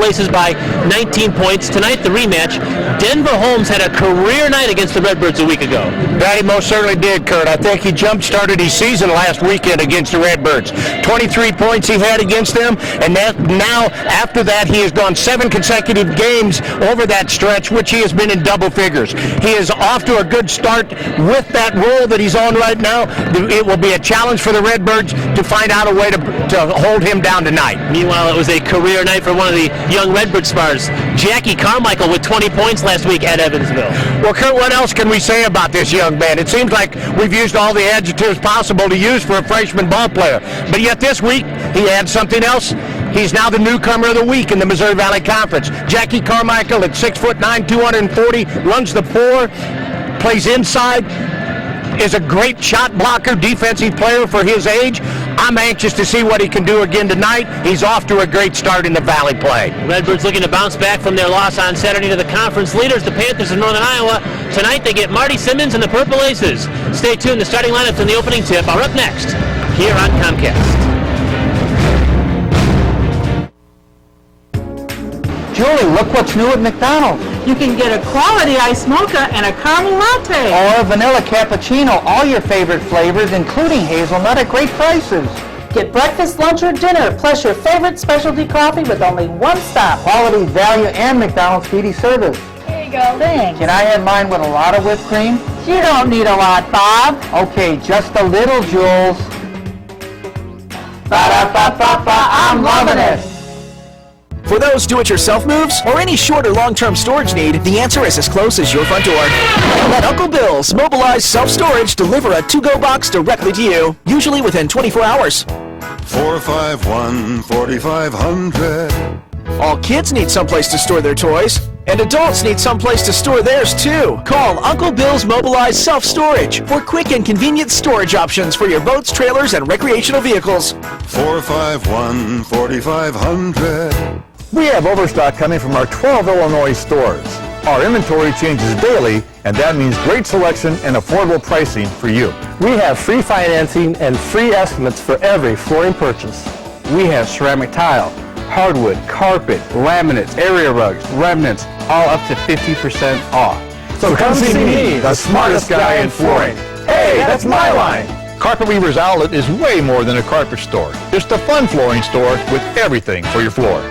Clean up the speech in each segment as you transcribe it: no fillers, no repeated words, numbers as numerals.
Aces by 19 points. Tonight, the rematch. Denver Holmes had a career night against the Redbirds a week ago. That he most certainly did, Kurt. I think he jump-started his season last weekend against the Redbirds. 23 points he had against them, and now, after that, he has gone 7 consecutive games over that stretch, which he has been in double figures. He is off to a good start with that roll that he's on right now. It will be a challenge for the Redbirds to find out a way to hold him down tonight. Meanwhile, it was a career night for one of the young Redbird stars, Jackie Carmichael, with 20 points last week at Evansville. Well, Kurt, what else can we say about this young man? It seems like we've used all the adjectives possible to use for a freshman ball player. But yet this week, he had something else. He's now the newcomer of the week in the Missouri Valley Conference. Jackie Carmichael at 6'9", 240, runs the 4, plays inside, is a great shot blocker, defensive player for his age. I'm anxious to see what he can do again tonight. He's off to a great start in the Valley play. Redbirds looking to bounce back from their loss on Saturday to the conference leaders, the Panthers of Northern Iowa. Tonight they get Marty Simmons and the Purple Aces. Stay tuned. The starting lineups and the opening tip are up next here on Comcast. Julie, look what's new at McDonald's. You can get a quality iced mocha and a caramel latte. Or a vanilla cappuccino, all your favorite flavors, including hazelnut at great prices. Get breakfast, lunch, or dinner, plus your favorite specialty coffee with only one stop. Quality, value, and McDonald's speedy service. Here you go. Thanks. Can I have mine with a lot of whipped cream? You don't need a lot, Bob. Okay, just a little, Jules. Ba-da-ba-ba-ba, I'm loving it. For those do-it-yourself moves or any short or long-term storage need, the answer is as close as your front door. Let Uncle Bill's Mobilized Self-Storage deliver a to-go box directly to you, usually within 24 hours. 451-4500. All kids need someplace to store their toys, and adults need someplace to store theirs too. Call Uncle Bill's Mobilized Self-Storage for quick and convenient storage options for your boats, trailers, and recreational vehicles. 451-4500. We have overstock coming from our 12 Illinois stores. Our inventory changes daily, and that means great selection and affordable pricing for you. We have free financing and free estimates for every flooring purchase. We have ceramic tile, hardwood, carpet, laminates, area rugs, remnants, all up to 50% off. So come see me, the smartest guy in flooring. Hey, that's my line. Carpet Weaver's Outlet is way more than a carpet store. Just a fun flooring store with everything for your floor.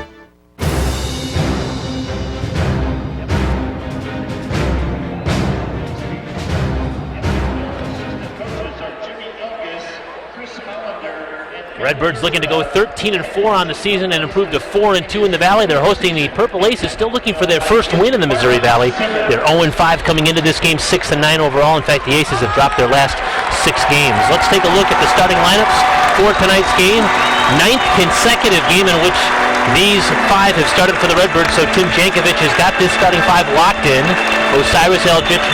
Redbirds looking to go 13-4 on the season and improve to 4-2 in the Valley. They're hosting the Purple Aces, still looking for their first win in the Missouri Valley. They're 0-5 coming into this game, 6-9 overall. In fact, the Aces have dropped their last 6 games. Let's take a look at the starting lineups for tonight's game. 9th consecutive game in which these 5 have started for the Redbirds, so Tim Jankovic has got this starting 5 locked in. Osiris Eldridge,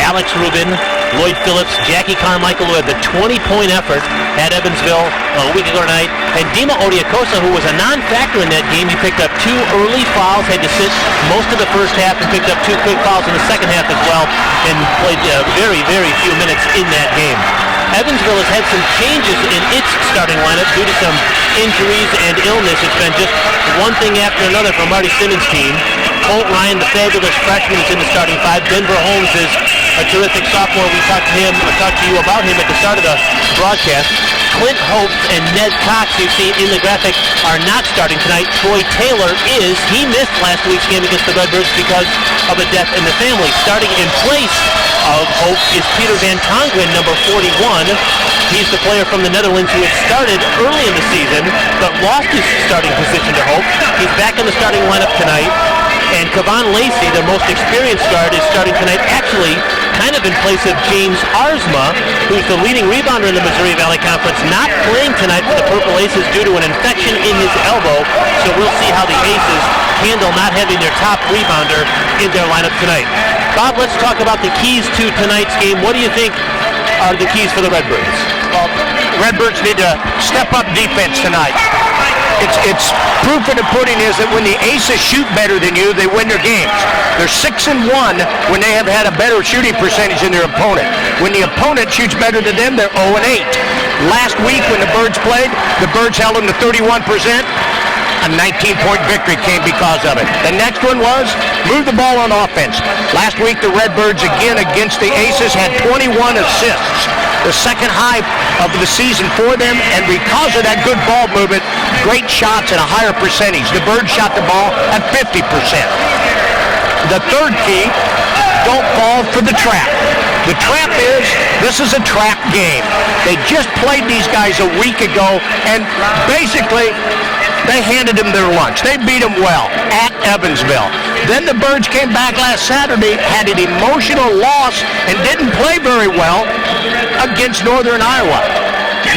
Alex Rubin, Lloyd Phillips, Jackie Carmichael, who had the 20-point effort at Evansville a week ago tonight, and Dima Odiakosa, who was a non-factor in that game. He picked up 2 early fouls, had to sit most of the first half, and picked up 2 quick fouls in the second half as well, and played very, very few minutes in that game. Evansville has had some changes in its starting lineup due to some injuries and illness. It's been just one thing after another for Marty Simmons' team. Colt Ryan, the fabulous freshman, is in the starting 5. Denver Holmes is a terrific sophomore. We talked to you about him at the start of the broadcast. Clint Hope and Ned Cox, you've seen in the graphic, are not starting tonight. Troy Taylor is. He missed last week's game against the Redbirds because of a death in the family. Starting in place of Hope is Peter Van Tongren, number 41. He's the player from the Netherlands who had started early in the season, but lost his starting position to Hope. He's back in the starting lineup tonight. And Kevon Lacey, their most experienced guard, is starting tonight, actually kind of in place of James Arzma, who's the leading rebounder in the Missouri Valley Conference, not playing tonight for the Purple Aces due to an infection in his elbow. So we'll see how the Aces handle not having their top rebounder in their lineup tonight. Bob, let's talk about the keys to tonight's game. What do you think are the keys for the Redbirds? Well, Redbirds need to step up defense tonight. It's proof in the pudding is that when the Aces shoot better than you, they win their games. They're 6-1 when they have had a better shooting percentage than their opponent. When the opponent shoots better than them, they're 0-8. Last week when the Birds played, the Birds held them to 31%. A 19-point victory came because of it. The next one was move the ball on offense. Last week, the Redbirds, again against the Aces, had 21 assists, the second high of the season for them, and because of that good ball movement, great shots at a higher percentage. The Birds shot the ball at 50%. The third key, don't fall for the trap. The trap is, this is a trap game. They just played these guys a week ago, and basically, they handed them their lunch. They beat them well at Evansville. Then the Birds came back last Saturday, had an emotional loss, and didn't play very well against Northern Iowa.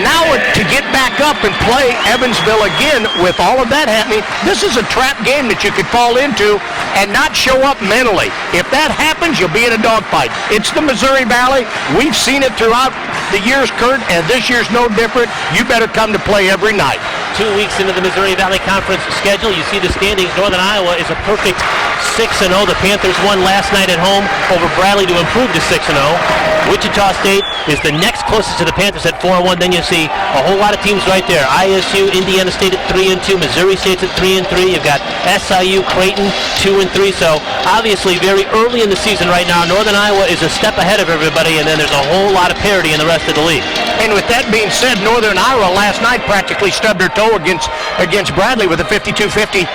Now to get back up and play Evansville again with all of that happening, this is a trap game that you could fall into and not show up mentally. If that happens, you'll be in a dogfight. It's the Missouri Valley. We've seen it throughout the years, Kurt, and this year's no different. You better come to play every night. 2 weeks into the Missouri Valley Conference schedule, you see the standings. Northern Iowa is a perfect 6-0. The Panthers won last night at home over Bradley to improve to 6-0. Wichita State is the next closest to the Panthers at 4-1. Then you see a whole lot of teams right there. ISU, Indiana State at 3-2. Missouri State's at 3-3. You've got SIU, Creighton 2-3. So obviously very early in the season right now. Northern Iowa is a step ahead of everybody, and then there's a whole lot of parity in the rest of the league. And with that being said, Northern Iowa last night practically stubbed their toe against Bradley with a 52-50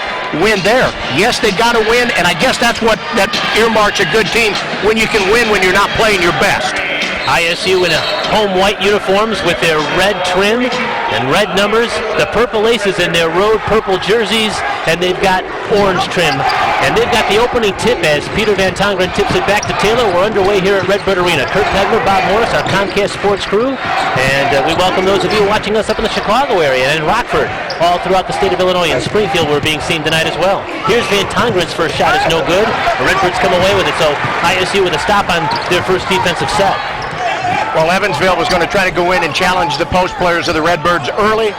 win there. Yes, they got to win, and I guess that's what that earmarks a good team, when you can win when you're not playing your best. ISU in home white uniforms with their red trim and red numbers. The Purple Aces in their road purple jerseys, and they've got orange trim. And they've got the opening tip as Peter Van Tongeren tips it back to Taylor. We're underway here at Redbird Arena. Kurt Pegler, Bob Morris, our Comcast Sports crew. And we welcome those of you watching us up in the Chicago area and in Rockford. All throughout the state of Illinois and Springfield, we're being seen tonight as well. Here's Van Tongeren's first shot is no good. The Redbirds come away with it, so ISU with a stop on their first defensive set. Well, Evansville was going to try to go in and challenge the post players of the Redbirds early.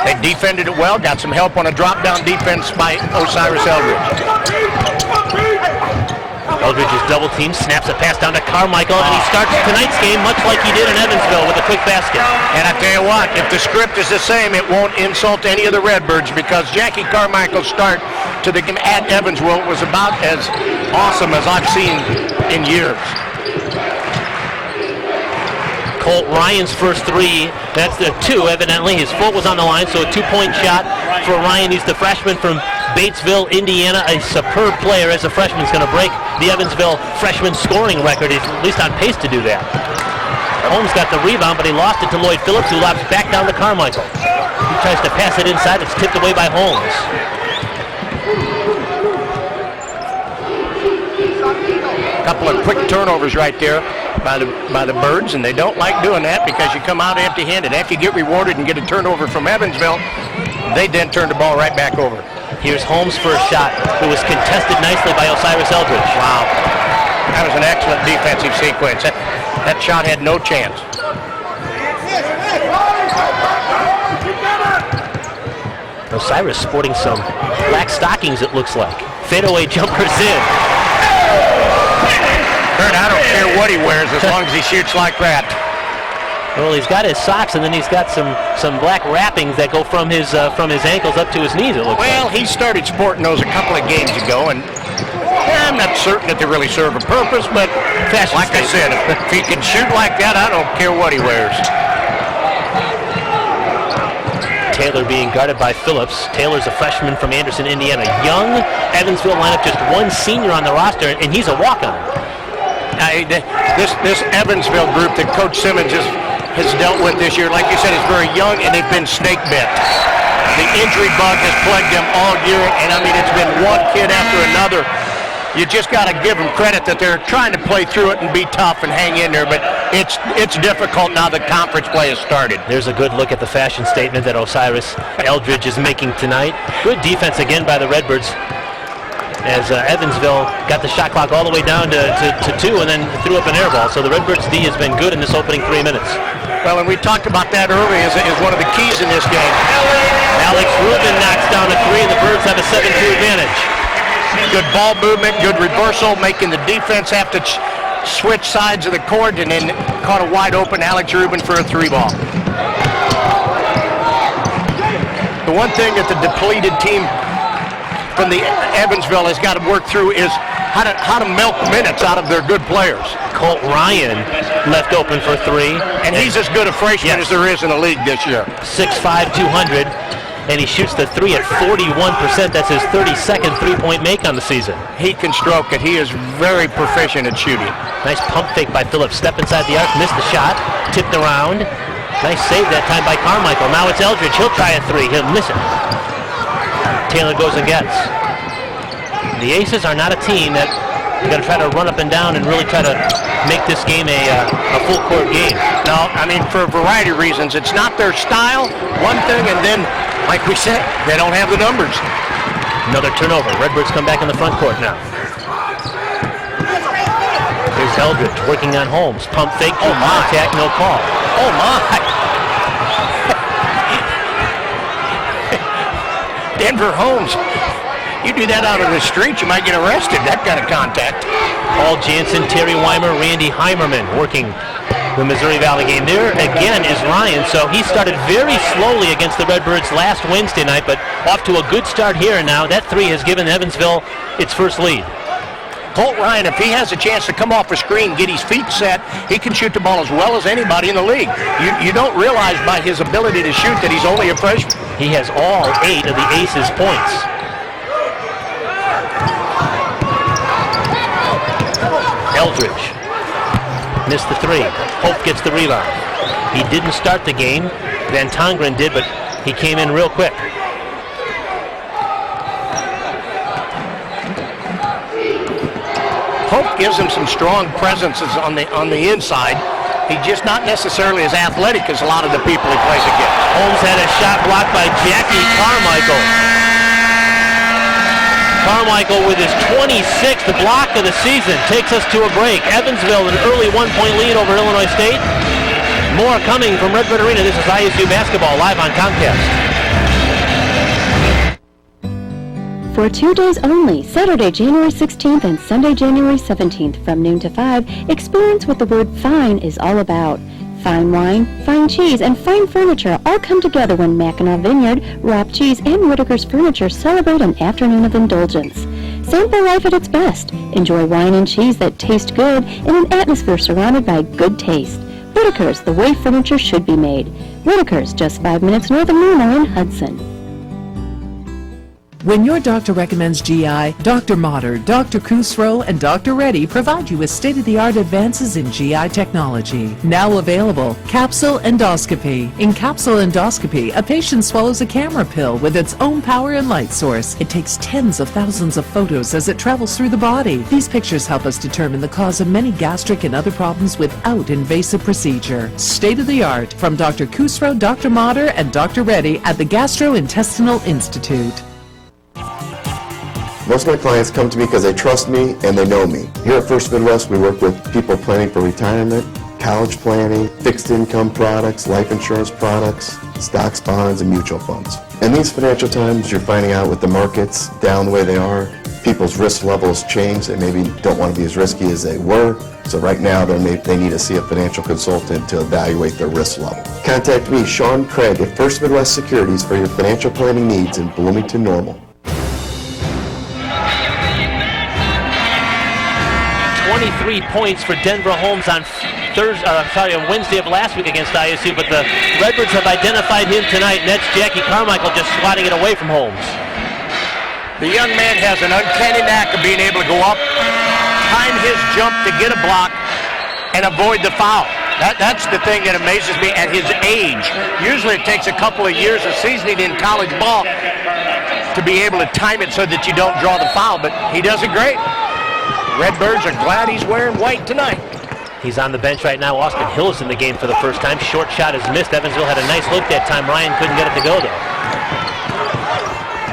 They defended it well, got some help on a drop-down defense by Osiris Eldridge. Eldridge is double-teamed, snaps a pass down to Carmichael, and he starts tonight's game much like he did in Evansville with a quick basket. And I tell you what, if the script is the same, it won't insult any of the Redbirds, because Jackie Carmichael's start to the game at Evansville was about as awesome as I've seen in years. Colt Ryan's first three, that's the two, evidently. His foot was on the line, so a two-point shot for Ryan. He's the freshman from Batesville, Indiana, a superb player as a freshman. He's going to break the Evansville freshman scoring record. He's at least on pace to do that. Holmes got the rebound, but he lost it to Lloyd Phillips, who lobs back down to Carmichael. He tries to pass it inside. It's tipped away by Holmes. A couple of quick turnovers right there by the Birds, and they don't like doing that because you come out empty-handed. After you get rewarded and get a turnover from Evansville, they then turn the ball right back over. Here's Holmes' first shot. It was contested nicely by Osiris Eldridge. Wow. That was an excellent defensive sequence. That shot had no chance. Osiris sporting some black stockings, it looks like. Fadeaway jumpers in. Kurt, I don't care what he wears as long as he shoots like that. Well, he's got his socks, and then he's got some black wrappings that go from his ankles up to his knees, it looks like. Well, he started sporting those a couple of games ago, and I'm not certain that they really serve a purpose, but like I said, if he can shoot like that, I don't care what he wears. Taylor being guarded by Phillips. Taylor's a freshman from Anderson, Indiana. Young Evansville lineup, just one senior on the roster, and he's a walk-on. This Evansville group that Coach Simmons has dealt with this year, like you said, is very young, and they've been snake bit. The injury bug has plagued them all year, and I mean, it's been one kid after another. You just got to give them credit that they're trying to play through it and be tough and hang in there, but it's difficult now that conference play has started. There's a good look at the fashion statement that Osiris Eldridge is making tonight. Good defense again by the Redbirds, as Evansville got the shot clock all the way down to 2 and then threw up an air ball. So the Redbirds D has been good in this opening 3 minutes. Well, and we talked about that earlier is one of the keys in this game. Alex Rubin knocks down a 3, and the Birds have a 7-2 advantage. Good ball movement, good reversal, making the defense have to switch sides of the court, and then caught a wide open Alex Rubin for a 3 ball. The The one thing that the depleted team from the Evansville has got to work through is how to milk minutes out of their good players. Colt Ryan left open for three. And he's as good a freshman as there is in the league this year. 6'5", 200, and he shoots the three at 41%. That's his 32nd three-point make on the season. He can stroke it. He is very proficient at shooting. Nice pump fake by Phillips. Step inside the arc, missed the shot, tipped around. Nice save that time by Carmichael. Now it's Eldridge. He'll try a three. He'll miss it. Taylor goes and gets. The Aces are not a team that you got to try to run up and down and really try to make this game a full court game. No, I mean, for a variety of reasons. It's not their style, one thing, and then, like we said, they don't have the numbers. Another turnover. Redbirds come back in the front court now. Here's Eldridge working on Holmes. Pump fake, contact, no call. Oh my! Denver Holmes. You do that out on the street, you might get arrested. That kind of contact. Paul Jansen, Terry Weimer, Randy Heimerman working the Missouri Valley game. There again is Ryan. So he started very slowly against the Redbirds last Wednesday night, but off to a good start here now. That three has given Evansville its first lead. Colt Ryan, if he has a chance to come off a screen, get his feet set, he can shoot the ball as well as anybody in the league. You don't realize by his ability to shoot that he's only a freshman. He has all 8 of the Aces' points. Eldridge missed the three. Hope gets the rebound. He didn't start the game. Van Tongeren did, but he came in real quick. Hope gives him some strong presences on the inside. He's just not necessarily as athletic as a lot of the people he plays against. Holmes had a shot blocked by Jackie Carmichael. Carmichael with his 26th block of the season takes us to a break. Evansville an early 1-point lead over Illinois State. More coming from Redbird Arena. This is ISU basketball live on Comcast. For 2 days only, Saturday, January 16th and Sunday, January 17th from noon to 5, experience what the word fine is all about. Fine wine, fine cheese, and fine furniture all come together when Mackinac Vineyard, Robb Cheese, and Whitaker's Furniture celebrate an afternoon of indulgence. Sample life at its best. Enjoy wine and cheese that taste good in an atmosphere surrounded by good taste. Whitaker's, the way furniture should be made. Whitaker's, just 5 minutes north of Luna in Hudson. When your doctor recommends GI, Dr. Motter, Dr. Kusro, and Dr. Reddy provide you with state-of-the-art advances in GI technology. Now available, capsule endoscopy. In capsule endoscopy, a patient swallows a camera pill with its own power and light source. It takes tens of thousands of photos as it travels through the body. These pictures help us determine the cause of many gastric and other problems without invasive procedure. State-of-the-art from Dr. Kusro, Dr. Motter, and Dr. Reddy at the Gastrointestinal Institute. Most of my clients come to me because they trust me and they know me. Here at First Midwest, we work with people planning for retirement, college planning, fixed income products, life insurance products, stocks, bonds, and mutual funds. In these financial times, you're finding out with the markets down the way they are, people's risk levels change. They maybe don't want to be as risky as they were. So right now, they need to see a financial consultant to evaluate their risk level. Contact me, Sean Craig, at First Midwest Securities for your financial planning needs in Bloomington Normal. 23 points for Denver Holmes on Wednesday of last week against ISU, but the Redbirds have identified him tonight, and that's Jackie Carmichael just swatting it away from Holmes. The young man has an uncanny knack of being able to go up, time his jump to get a block, and avoid the foul. That's the thing that amazes me at his age. Usually it takes a couple of years of seasoning in college ball to be able to time it so that you don't draw the foul, but he does it great. Redbirds are glad he's wearing white tonight. He's on the bench right now. Austin Hill's in the game for the first time. Short shot is missed. Evansville had a nice look that time. Ryan couldn't get it to go, though.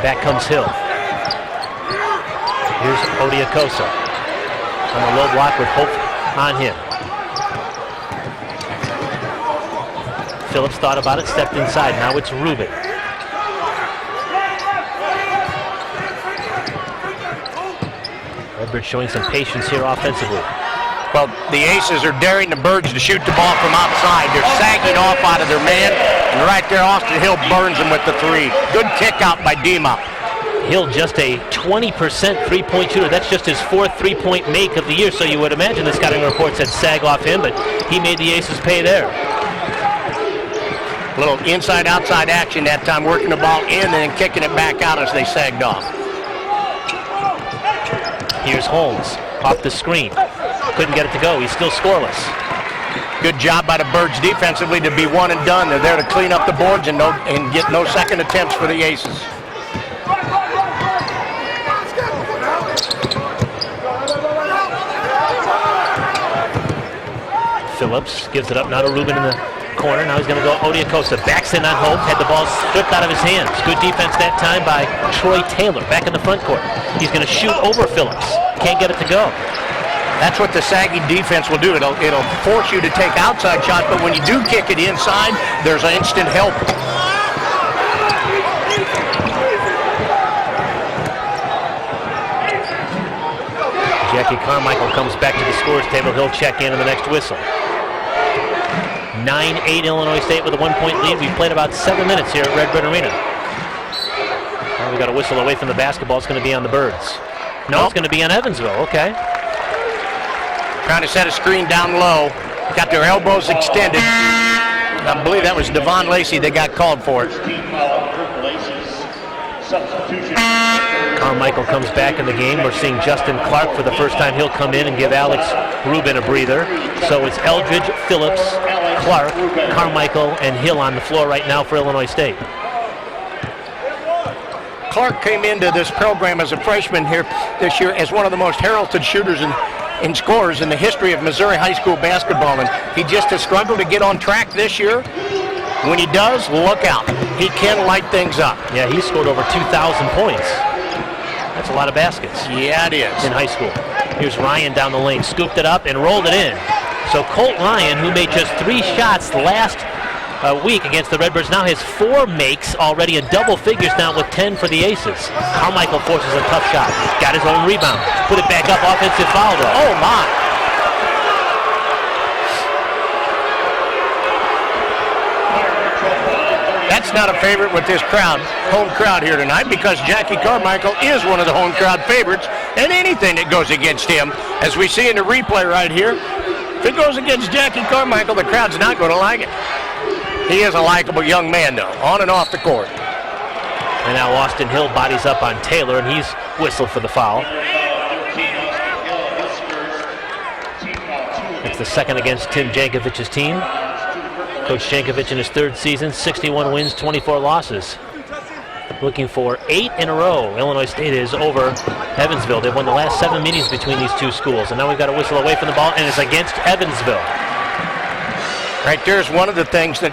Back comes Hill. Here's Odiakosa on the low block with Hope on him. Phillips thought about it, stepped inside. Now it's Rubin. Redbird showing some patience here offensively. Well, the Aces are daring the Birds to shoot the ball from outside. They're sagging off out of their man, and right there, Austin Hill burns them with the three. Good kick out by Dima. Hill just a 20% three-point shooter. That's just his fourth three-point make of the year, so you would imagine the scouting report said sag off him, but he made the Aces pay there. A little inside-outside action that time, working the ball in and then kicking it back out as they sagged off. Here's Holmes off the screen. Couldn't get it to go. He's still scoreless. Good job by the Birds defensively to be one and done. They're there to clean up the boards and get no second attempts for the Aces. Phillips gives it up now to Rubin in the corner. Now he's going to go Odiacosta. Backs in on Holmes. Had the ball stripped out of his hands. Good defense that time by Troy Taylor back in the front court. He's going to shoot over Phillips. Can't get it to go. That's what the sagging defense will do. It'll force you to take outside shots, but when you do kick it inside, there's an instant help. Jackie Carmichael comes back to the scores table. He'll check in on the next whistle. 9-8 Illinois State with a 1-point lead. We've played about 7 minutes here at Redbird Arena. Well, we got a whistle away from the basketball. It's going to be on the Birds. No, it's going to be on Evansville. Okay. Trying to set a screen down low. Got their elbows extended. I believe that was Devon Lacey that got called for it. Carmichael comes back in the game. We're seeing Justin Clark for the first time. He'll come in and give Alex Rubin a breather. So it's Eldridge, Phillips, Clark, Carmichael, and Hill on the floor right now for Illinois State. Clark came into this program as a freshman here this year as one of the most heralded shooters and scorers in the history of Missouri high school basketball. And he just has struggled to get on track this year. When he does, look out. He can light things up. Yeah, he scored over 2,000 points. That's a lot of baskets. Yeah, it is. In high school. Here's Ryan down the lane, scooped it up and rolled it in. So Colt Ryan, who made just 3 shots last week against the Redbirds, now has 4 makes already in double figures now with 10 for the Aces. Carmichael forces a tough shot. Got his own rebound. Put it back up, offensive foul though. Oh my. That's not a favorite with this crowd, home crowd here tonight, because Jackie Carmichael is one of the home crowd favorites, and anything that goes against him, as we see in the replay right here, if it goes against Jackie Carmichael, the crowd's not going to like it. He is a likable young man, though, on and off the court. And now Austin Hill bodies up on Taylor, and he's whistled for the foul. It's the second against Tim Jankovic's team. Coach Jankovic in his 3rd season, 61 wins, 24 losses. Looking for 8 in a row. Illinois State is over Evansville. They've won the last 7 meetings between these two schools. And now we've got a whistle away from the ball, and it's against Evansville. Right there's one of the things that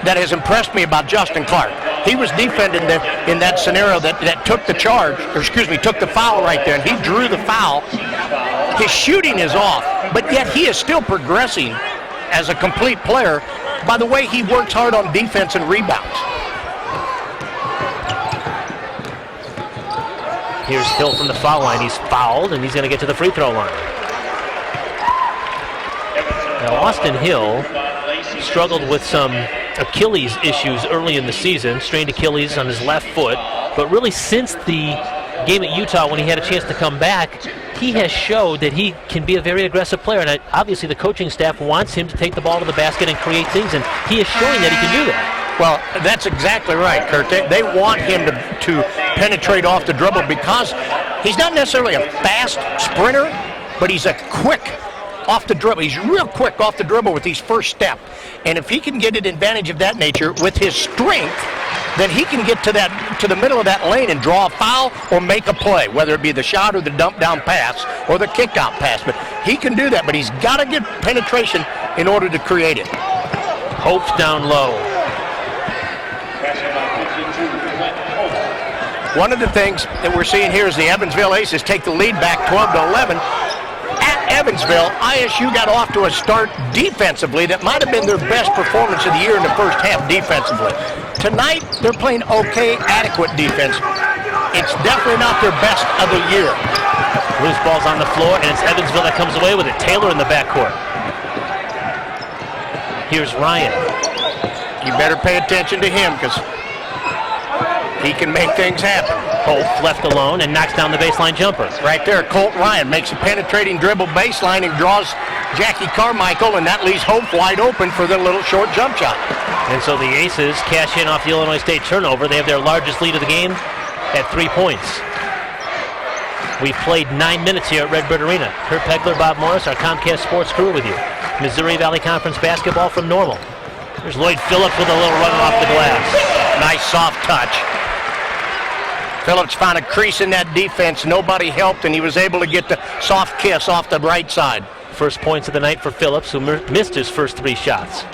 has impressed me about Justin Clark. He was defending in that scenario that took the charge, or excuse me, took the foul right there, and he drew the foul. His shooting is off, but yet he is still progressing as a complete player by the way he works hard on defense and rebounds. Here's Hill from the foul line. He's fouled, and he's going to get to the free throw line. Now, Austin Hill struggled with some Achilles issues early in the season, strained Achilles on his left foot, but really since the game at Utah when he had a chance to come back, he has showed that he can be a very aggressive player, and obviously the coaching staff wants him to take the ball to the basket and create things, and he is showing that he can do that. Well, that's exactly right, Kurt. They want him to penetrate off the dribble because he's not necessarily a fast sprinter, but he's a quick off the dribble. He's real quick off the dribble with his first step. And if he can get an advantage of that nature with his strength, then he can get to the middle of that lane and draw a foul or make a play, whether it be the shot or the dump down pass or the kick out pass. But he can do that, but he's got to get penetration in order to create it. Hope down low. One of the things that we're seeing here is the Evansville Aces take the lead back 12-11. At Evansville, ISU got off to a start defensively that might have been their best performance of the year in the first half defensively. Tonight, they're playing okay, adequate defense. It's definitely not their best of the year. Loose ball's on the floor, and it's Evansville that comes away with it. Taylor in the backcourt. Here's Ryan. You better pay attention to him because he can make things happen. Hope left alone and knocks down the baseline jumper. Right there, Colt Ryan makes a penetrating dribble baseline and draws Jackie Carmichael, and that leaves Hope wide open for the little short jump shot. And so the Aces cash in off the Illinois State turnover. They have their largest lead of the game at 3 points. We've played 9 minutes here at Redbird Arena. Kurt Pegler, Bob Morris, our Comcast Sports crew with you. Missouri Valley Conference basketball from Normal. There's Lloyd Phillips with a little run off the glass. Nice soft touch. Phillips found a crease in that defense. Nobody helped, and he was able to get the soft kiss off the right side. First points of the night for Phillips, who missed his first 3 shots.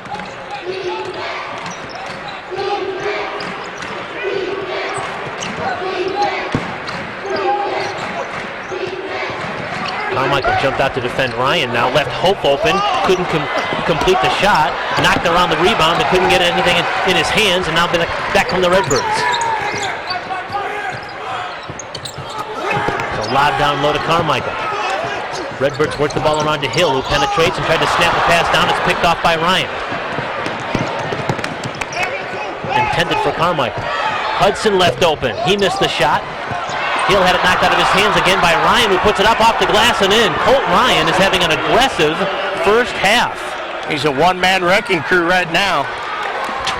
Carmichael jumped out to defend Ryan now, left Hope open, couldn't complete the shot, knocked around the rebound but couldn't get anything in his hands, and now back from the Redbirds. So lob down low to Carmichael. Redbirds work the ball around to Hill, who penetrates and tried to snap the pass down. It's picked off by Ryan. Intended for Carmichael. Hudson left open. He missed the shot. Hill had it knocked out of his hands again by Ryan, who puts it up off the glass and in. Colt Ryan is having an aggressive first half. He's a one-man wrecking crew right now.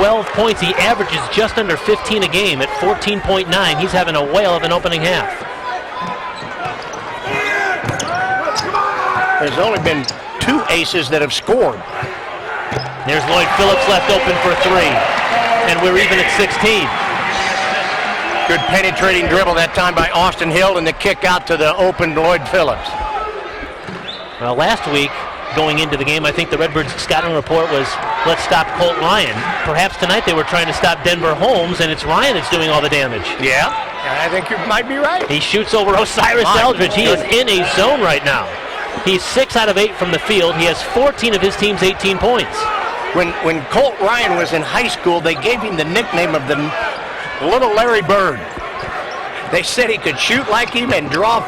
12 points. He averages just under 15 a game at 14.9. He's having a whale of an opening half. There's only been 2 aces that have scored. There's Lloyd Phillips left open for 3. And we're even at 16. Good penetrating dribble that time by Austin Hill, and the kick out to the open Lloyd Phillips. Well, last week, going into the game, I think the Redbirds scouting report was, let's stop Colt Ryan. Perhaps tonight they were trying to stop Denver Holmes, and it's Ryan that's doing all the damage. Yeah, I think you might be right. He shoots over Osiris Eldridge. He is in a zone right now. He's 6 out of 8 from the field. He has 14 of his team's 18 points. When Colt Ryan was in high school, they gave him the nickname of the Little Larry Bird. They said he could shoot like him and draw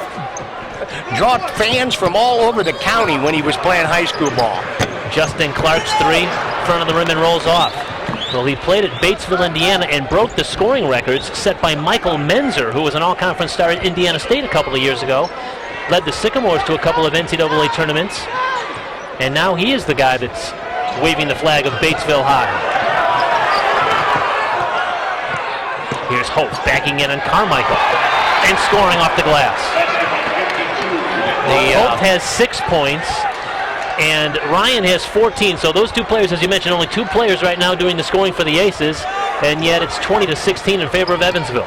fans from all over the county when he was playing high school ball. Justin Clark's 3, front of the rim and rolls off. Well, he played at Batesville, Indiana, and broke the scoring records set by Michael Menzer, who was an all-conference star at Indiana State a couple of years ago. Led the Sycamores to a couple of NCAA tournaments. And now he is the guy that's waving the flag of Batesville High. Here's Hope backing in on Carmichael and scoring off the glass. Hope has 6 points and Ryan has 14. So those 2 players, as you mentioned, only 2 players right now doing the scoring for the Aces, and yet it's 20-16 in favor of Evansville.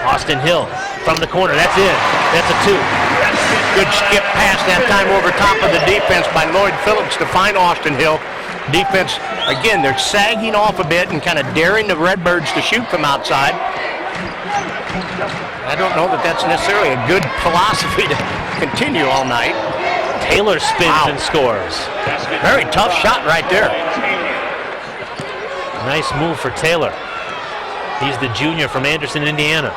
Austin Hill from the corner. That's in. That's a 2. Good skip pass that time over top of the defense by Lloyd Phillips to find Austin Hill. Defense, again, they're sagging off a bit and kind of daring the Redbirds to shoot from outside. I don't know that that's necessarily a good philosophy to continue all night. Taylor spins and scores. Very tough shot right there. Nice move for Taylor. He's the junior from Anderson, Indiana.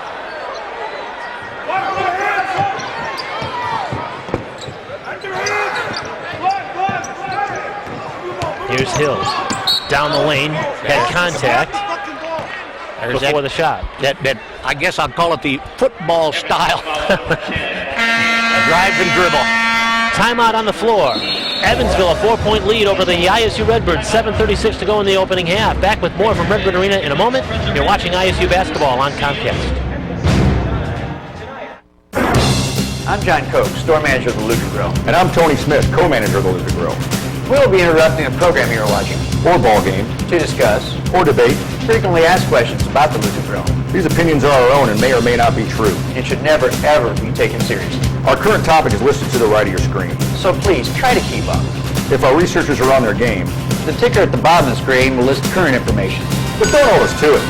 Here's Hill. Down the lane, had contact before the shot. That I guess I'll call it the football style. Drive and dribble. Timeout on the floor. Evansville a 4-point lead over the ISU Redbirds. 7:36 to go in the opening half. Back with more from Redbird Arena in a moment. You're watching ISU basketball on Comcast. I'm John Koch, store manager of the Luca Grill. And I'm Tony Smith, co-manager of the Luca Grill. We'll be interrupting a program you're watching Or ball game. to discuss Or debate. frequently asked questions about the Luca Grill. These opinions are our own and may or may not be true. It should never, ever be taken seriously. Our current topic is listed to the right of your screen. So please, try to keep up. If our researchers are on their game, The ticker at the bottom of the screen will list current information. but don't hold us to it.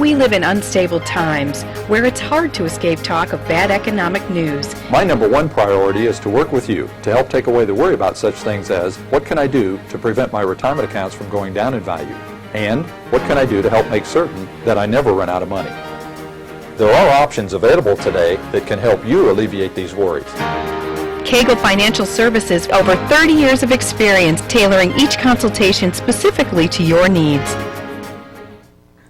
We live in unstable times where it's hard to escape talk of bad economic news. My number one priority is to work with you to help take away the worry about such things as, what can I do to prevent my retirement accounts from going down in value? And what can I do to help make certain that I never run out of money? There are options available today that can help you alleviate these worries. Kegel Financial Services, over 30 years of experience tailoring each consultation specifically to your needs.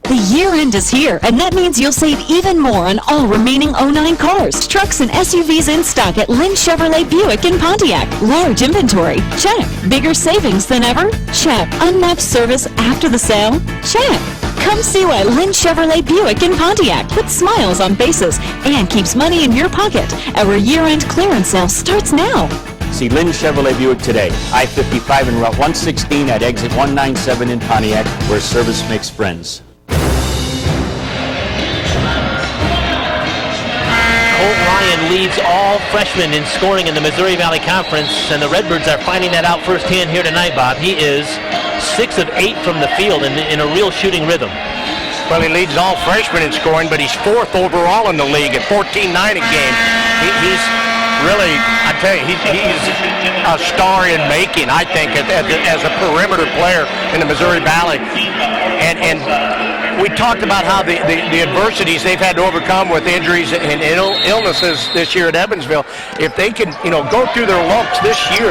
The year end is here, and that means you'll save even more on all remaining '09 cars, trucks, and SUVs in stock at Lynn Chevrolet Buick in Pontiac. Large inventory? Check. Bigger savings than ever? Check. Unmatched service after the sale? Check. Come see why Lynn Chevrolet Buick in Pontiac puts smiles on faces and keeps money in your pocket. Our year-end clearance sale starts now. See Lynn Chevrolet Buick today, I-55 and Route 116 at exit 197 in Pontiac, where service makes friends. Ryan leads all freshmen in scoring in the Missouri Valley Conference, and the Redbirds are finding that out firsthand here tonight, Bob. He is 6 of 8 from the field in a real shooting rhythm. Well, he leads all freshmen in scoring, but he's 4th overall in the league at 14-9 a game. He's really, I tell you, he's a star in making, I think, as a perimeter player in the Missouri Valley. And we talked about how the adversities they've had to overcome with injuries and illnesses this year at Evansville. If they can, go through their lumps this year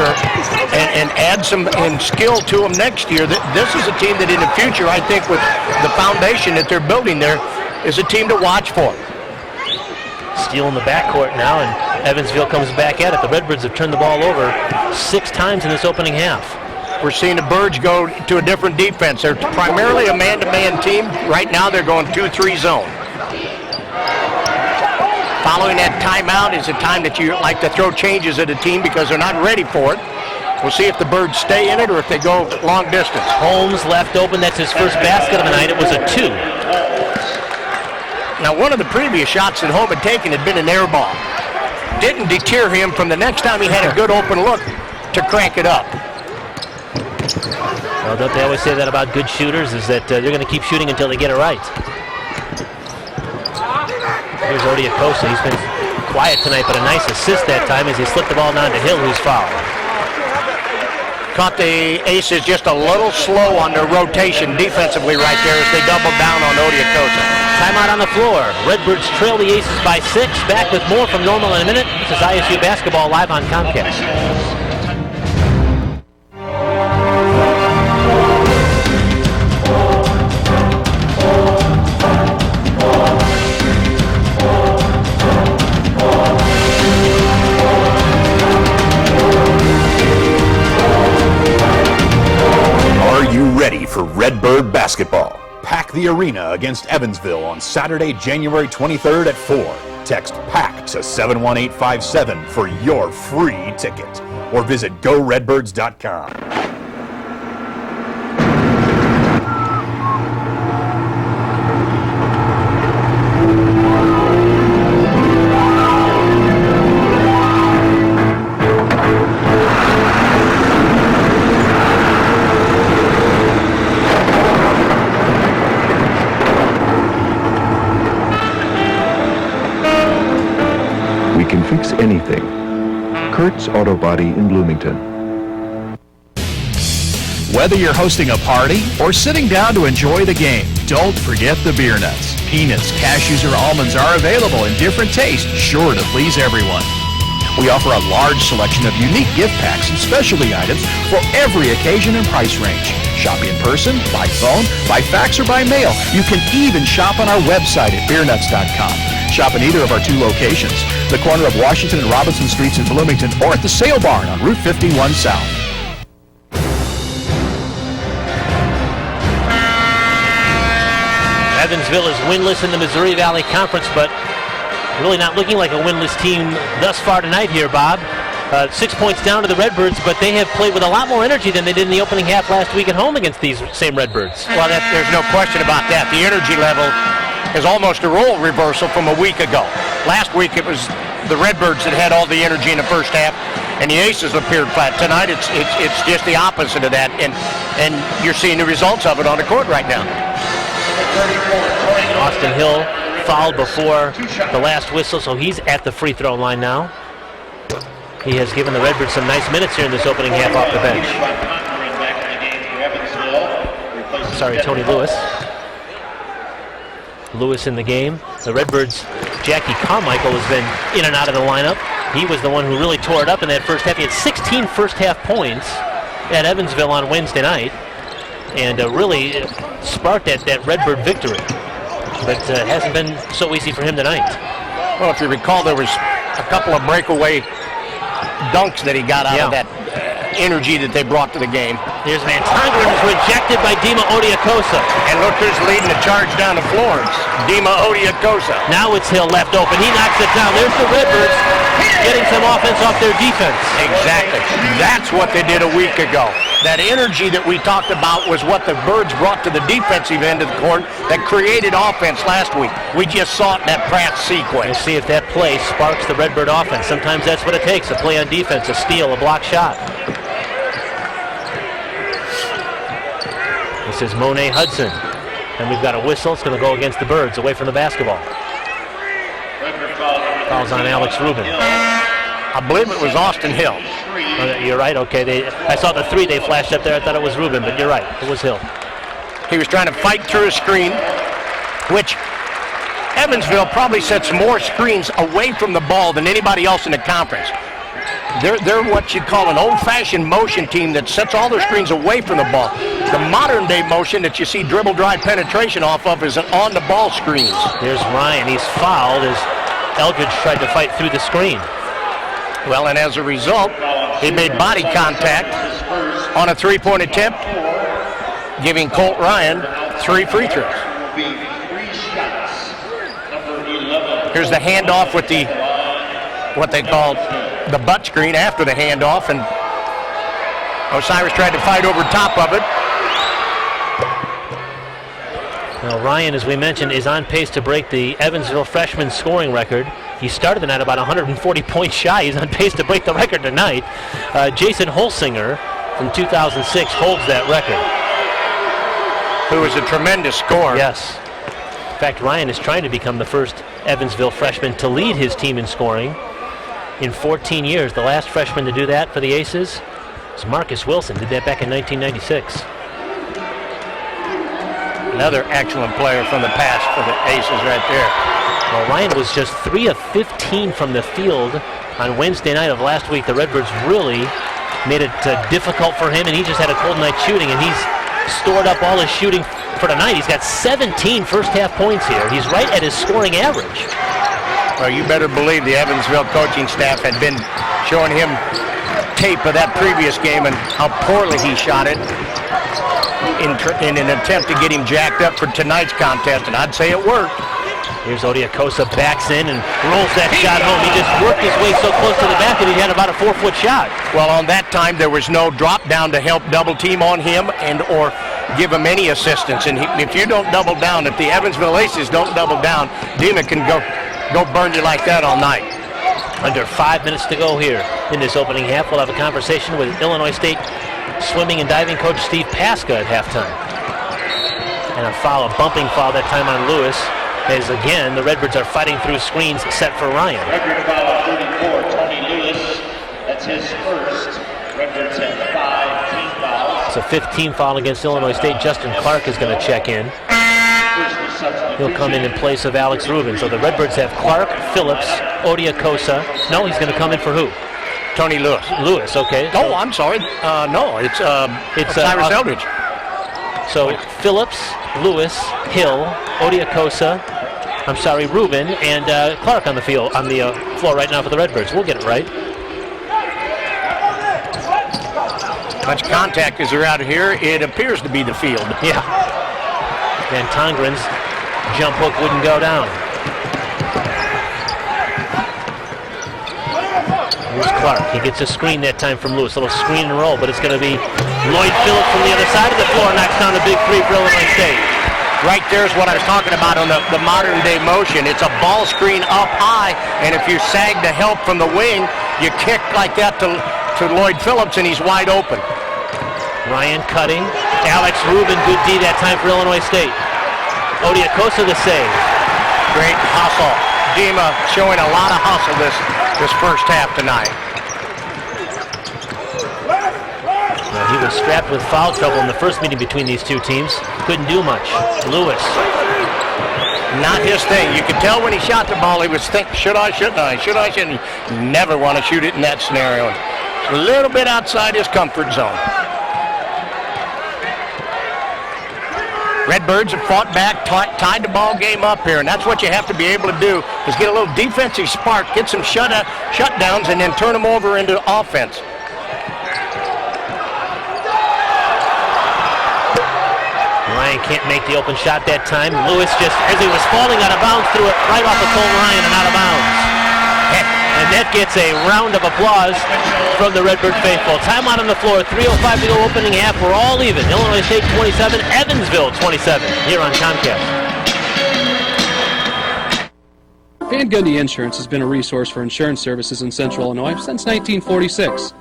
and add some skill to them next year, this is a team that in the future, I think, with the foundation that they're building there, is a team to watch for. Steele in the backcourt now, and Evansville comes back at it. The Redbirds have turned the ball over 6 times in this opening half. We're seeing the Birds go to a different defense. They're primarily a man-to-man team. Right now they're going 2-3 zone. Following that timeout is a time that you like to throw changes at a team because they're not ready for it. We'll see if the Birds stay in it or if they go long distance. Holmes left open. That's his first basket of the night. It was a 2. Now, one of the previous shots that Holm had taken had been an air ball. Didn't deter him from the next time he had a good open look to crank it up. Well, don't they always say that about good shooters, is that they're going to keep shooting until they get it right. Here's Odie Acosta. He's been quiet tonight, but a nice assist that time as he slipped the ball down to Hill, who's fouled. Caught the Aces just a little slow on their rotation defensively right there as they doubled down on Odie Acosta. Timeout on the floor. Redbirds trail the Aces by 6. Back with more from Normal in a minute. This is ISU Basketball live on Comcast. Ready for Redbird basketball. Pack the arena against Evansville on Saturday, January 23rd at 4. Text PACK to 71857 for your free ticket. Or visit GoRedbirds.com. Can fix anything. Kurt's Auto Body in Bloomington. Whether you're hosting a party or sitting down to enjoy the game, don't forget the beer nuts. Peanuts, cashews, or almonds are available in different tastes, sure to please everyone. We offer a large selection of unique gift packs and specialty items for every occasion and price range. Shop in person, by phone, by fax, or by mail. You can even shop on our website at beernuts.com. Shop in either of our 2 locations, the corner of Washington and Robinson Streets in Bloomington, or at the Sale Barn on Route 51 South. Evansville is winless in the Missouri Valley Conference, but really not looking like a winless team thus far tonight here, Bob. 6 points down to the Redbirds, but they have played with a lot more energy than they did in the opening half last week at home against these same Redbirds. Well, there's no question about that. The energy level is almost a role reversal from a week ago. Last week it was the Redbirds that had all the energy in the first half, and the Aces appeared flat. Tonight it's just the opposite of that, and you're seeing the results of it on the court right now. Austin Hill fouled before the last whistle, so he's at the free throw line now. He has given the Redbirds some nice minutes here in this opening half off the bench. Sorry, Tony Lewis. Lewis in the game. The Redbirds, Jackie Carmichael has been in and out of the lineup. He was the one who really tore it up in that first half. He had 16 first half points at Evansville on Wednesday night and really sparked that Redbird victory. But it hasn't been so easy for him tonight. Well, if you recall, there was a couple of breakaway dunks that he got out of that energy that they brought to the game. Here's Van Tongeren, rejected by Dima Odiakosa. And look who's leading the charge down to Florence. Dima Odiakosa. Now it's Hill left open. He knocks it down. There's the Redbirds getting some offense off their defense. Exactly. That's what they did a week ago. That energy that we talked about was what the Birds brought to the defensive end of the court that created offense last week. We just saw it in that Pratt sequence. We'll see if that play sparks the Redbird offense. Sometimes that's what it takes, a play on defense, a steal, a block shot. This is Monet Hudson. And we've got a whistle. It's going to go against the Birds, away from the basketball. Foul's on Alex Rubin. I believe it was Austin Hill. You're right, okay. I saw the three they flashed up there. I thought it was Rubin, but you're right. It was Hill. He was trying to fight through a screen, which Evansville probably sets more screens away from the ball than anybody else in the conference. They're what you call an old-fashioned motion team that sets all their screens away from the ball. The modern-day motion that you see dribble drive penetration off of is an on-the-ball screens. There's Ryan. He's fouled as Eldridge tried to fight through the screen. Well, and as a result, he made body contact on a three-point attempt, giving Colt Ryan 3 free throws. Here's the handoff with the what they call the butt screen after the handoff, and Osiris tried to fight over top of it. Now Ryan, as we mentioned, is on pace to break the Evansville freshman scoring record. He started the night about 140 points shy. He's on pace to break the record tonight. Jason Holsinger from 2006 holds that record. Who is a tremendous scorer. Yes. In fact, Ryan is trying to become the first Evansville freshman to lead his team in scoring in 14 years. The last freshman to do that for the Aces was Marcus Wilson. Did that back in 1996. Another excellent player from the past for the Aces right there. Well, Ryan was just 3 of 15 from the field on Wednesday night of last week. The Redbirds really made it difficult for him, and he just had a cold night shooting, and he's stored up all his shooting for tonight. He's got 17 first half points here. He's right at his scoring average. Well, you better believe the Evansville coaching staff had been showing him tape of that previous game and how poorly he shot it in an attempt to get him jacked up for tonight's contest, and I'd say it worked. Here's Odiakosa, backs in and rolls that shot home. He just worked his way so close to the basket he had about a 4-foot shot. Well, on that time there was no drop down to help double team on him and or give him any assistance. And if you don't double down, if the Evansville Aces don't double down, Dima can go burn you like that all night. Under 5 minutes to go here in this opening half. We'll have a conversation with Illinois State swimming and diving coach Steve Pasca at halftime. And a foul, a bumping foul that time on Lewis. As again, the Redbirds are fighting through screens set for Ryan. Record foul 34, Tony Lewis. That's his first. Redbirds have 5 team fouls. It's a 15 foul against Illinois State. Justin Clark is going to check in. He'll come in place of Alex Rubin. So the Redbirds have Clark, Phillips, Odiakosa. No, he's going to come in for who? Tony Lewis. Lewis, okay. Oh, I'm sorry. No, it's Cyrus Eldridge. So Phillips, Lewis, Hill, Odiakosa, Rubin, and Clark on the field, on the floor right now for the Redbirds. We'll get it right. Much contact as they're out here. It appears to be the field. Yeah. Van Tongeren's jump hook wouldn't go down. Here's Clark. He gets a screen that time from Lewis. A little screen and roll, but it's going to be Lloyd Phillips from the other side of the floor. Knocks down the big three for Illinois State. Right there's what I was talking about on the modern day motion. It's a ball screen up high, and if you sag the help from the wing, you kick like that to Lloyd Phillips, and he's wide open. Ryan cutting. Alex Rubin, good D that time for Illinois State. Odiakosa the save. Great hustle. Dima showing a lot of hustle this first half tonight. Well, he was strapped with foul trouble in the first meeting between these two teams. Couldn't do much. Lewis. Not his thing. You could tell when he shot the ball, he was thinking, should I, shouldn't I, should I, shouldn't I? You never want to shoot it in that scenario. It's a little bit outside his comfort zone. Redbirds have fought back, tied the ball game up here, and that's what you have to be able to do, is get a little defensive spark, get some shutdowns, and then turn them over into offense. Ryan can't make the open shot that time. Lewis just, as he was falling out of bounds, threw it right off of Cole Ryan and out of bounds. And that gets a round of applause from the Redbird faithful. Timeout on the floor, 3:05 to go opening half. We're all even. Illinois State 27, Evansville 27 here on Comcast. Van Gundy Insurance has been a resource for insurance services in Central Illinois since 1946.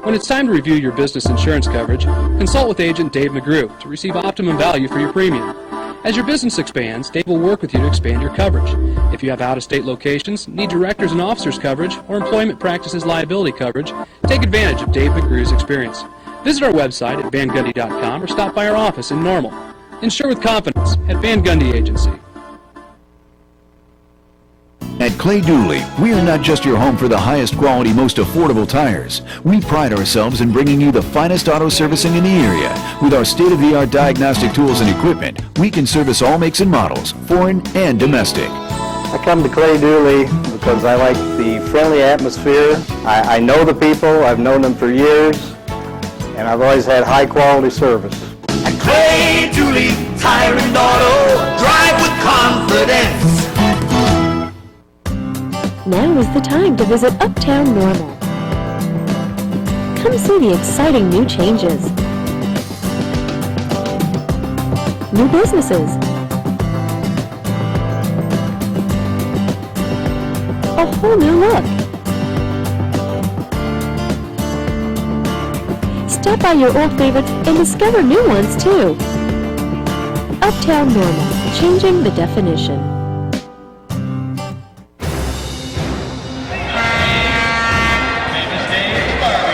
When it's time to review your business insurance coverage, consult with agent Dave McGrew to receive optimum value for your premium. As your business expands, Dave will work with you to expand your coverage. If you have out-of-state locations, need directors and officers coverage, or employment practices liability coverage, take advantage of Dave McGrew's experience. Visit our website at vangundy.com or stop by our office in Normal. Insure with confidence at Van Gundy Agency. At Clay Dooley, we are not just your home for the highest quality, most affordable tires. We pride ourselves in bringing you the finest auto servicing in the area. With our state-of-the-art diagnostic tools and equipment, we can service all makes and models, foreign and domestic. I come to Clay Dooley because I like the friendly atmosphere. I know the people, I've known them for years, and I've always had high-quality service. At Clay Dooley, tire and auto, drive with confidence. Now is the time to visit Uptown Normal. Come see the exciting new changes, new businesses, a whole new look. Stop by your old favorites and discover new ones too. Uptown Normal, changing the definition.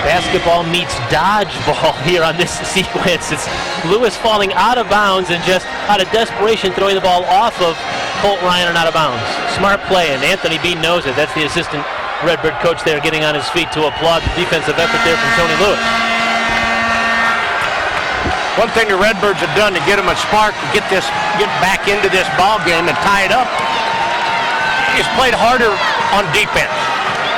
Basketball meets dodgeball here on this sequence. It's Lewis falling out of bounds and just out of desperation throwing the ball off of Colt Ryan and out of bounds. Smart play, and Anthony Bean knows it. That's the assistant Redbird coach there getting on his feet to applaud the defensive effort there from Tony Lewis. One thing the Redbirds have done to get them a spark, to get back into this ball game and tie it up, is played harder on defense.